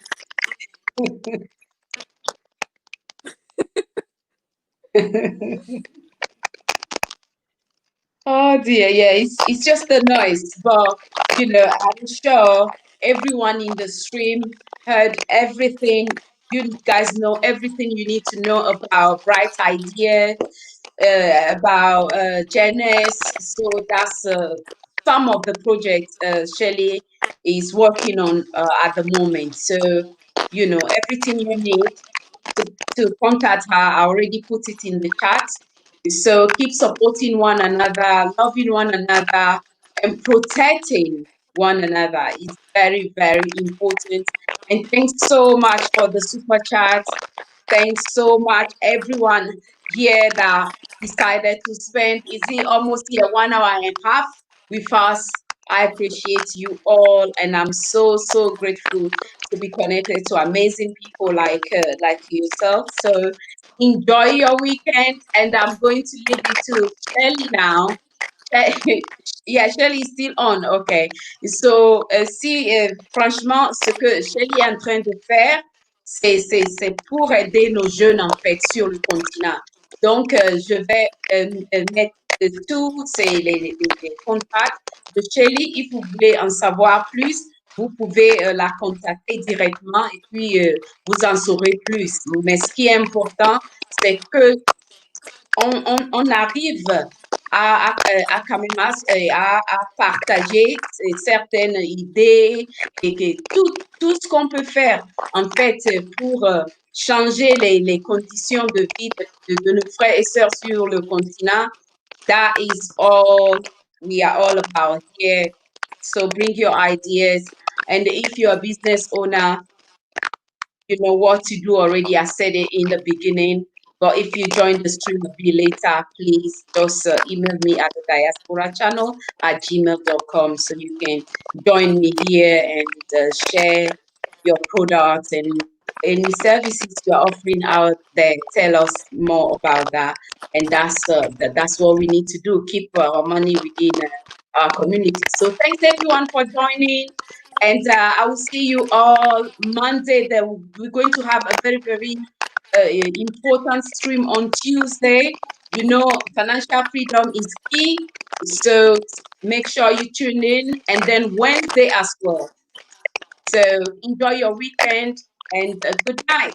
Oh dear, yeah, it's just the noise, but I'm sure everyone in the stream heard everything. You guys know everything you need to know about Bright Idea, about Janice. So that's some of the projects Shelley is working on at the moment. So everything you need to contact her. I already put it in the chat. So keep supporting one another, loving one another, and protecting one another. It's very, very important. And thanks so much for the super chats. Thanks so much, everyone here that decided to spend, is it almost here 1 hour and a half with us. I appreciate you all, and I'm so, so grateful to be connected to amazing people like yourself. So enjoy your weekend, and I'm going to leave it to Shirley now. Yeah, Shirley is still on. Okay. So, si franchement, ce que Shirley est en train de faire, c'est pour aider nos jeunes, en fait, sur le continent. Donc, je vais mettre tous les contacts de Shirley. Si vous voulez en savoir plus, vous pouvez la contacter directement et puis vous en saurez plus. Mais ce qui est important, c'est que on arrive à quand même à partager certaines idées et que tout ce qu'on peut faire, en fait, pour changer les conditions de vie de nos frères et sœurs sur le continent, that is all we are all about here. So bring your ideas. And if you're a business owner, you know what to do already. I said it in the beginning. But if you join the stream a bit later, please just email me at the diaspora channel at gmail.com so you can join me here and share your products and any services you're offering out there. Tell us more about that. And that's what we need to do. Keep our money within our community. So thanks everyone for joining. And I will see you all Monday. We're going to have a very, very important stream on Tuesday. You know, financial freedom is key. So make sure you tune in. And then Wednesday as well. So enjoy your weekend and good night.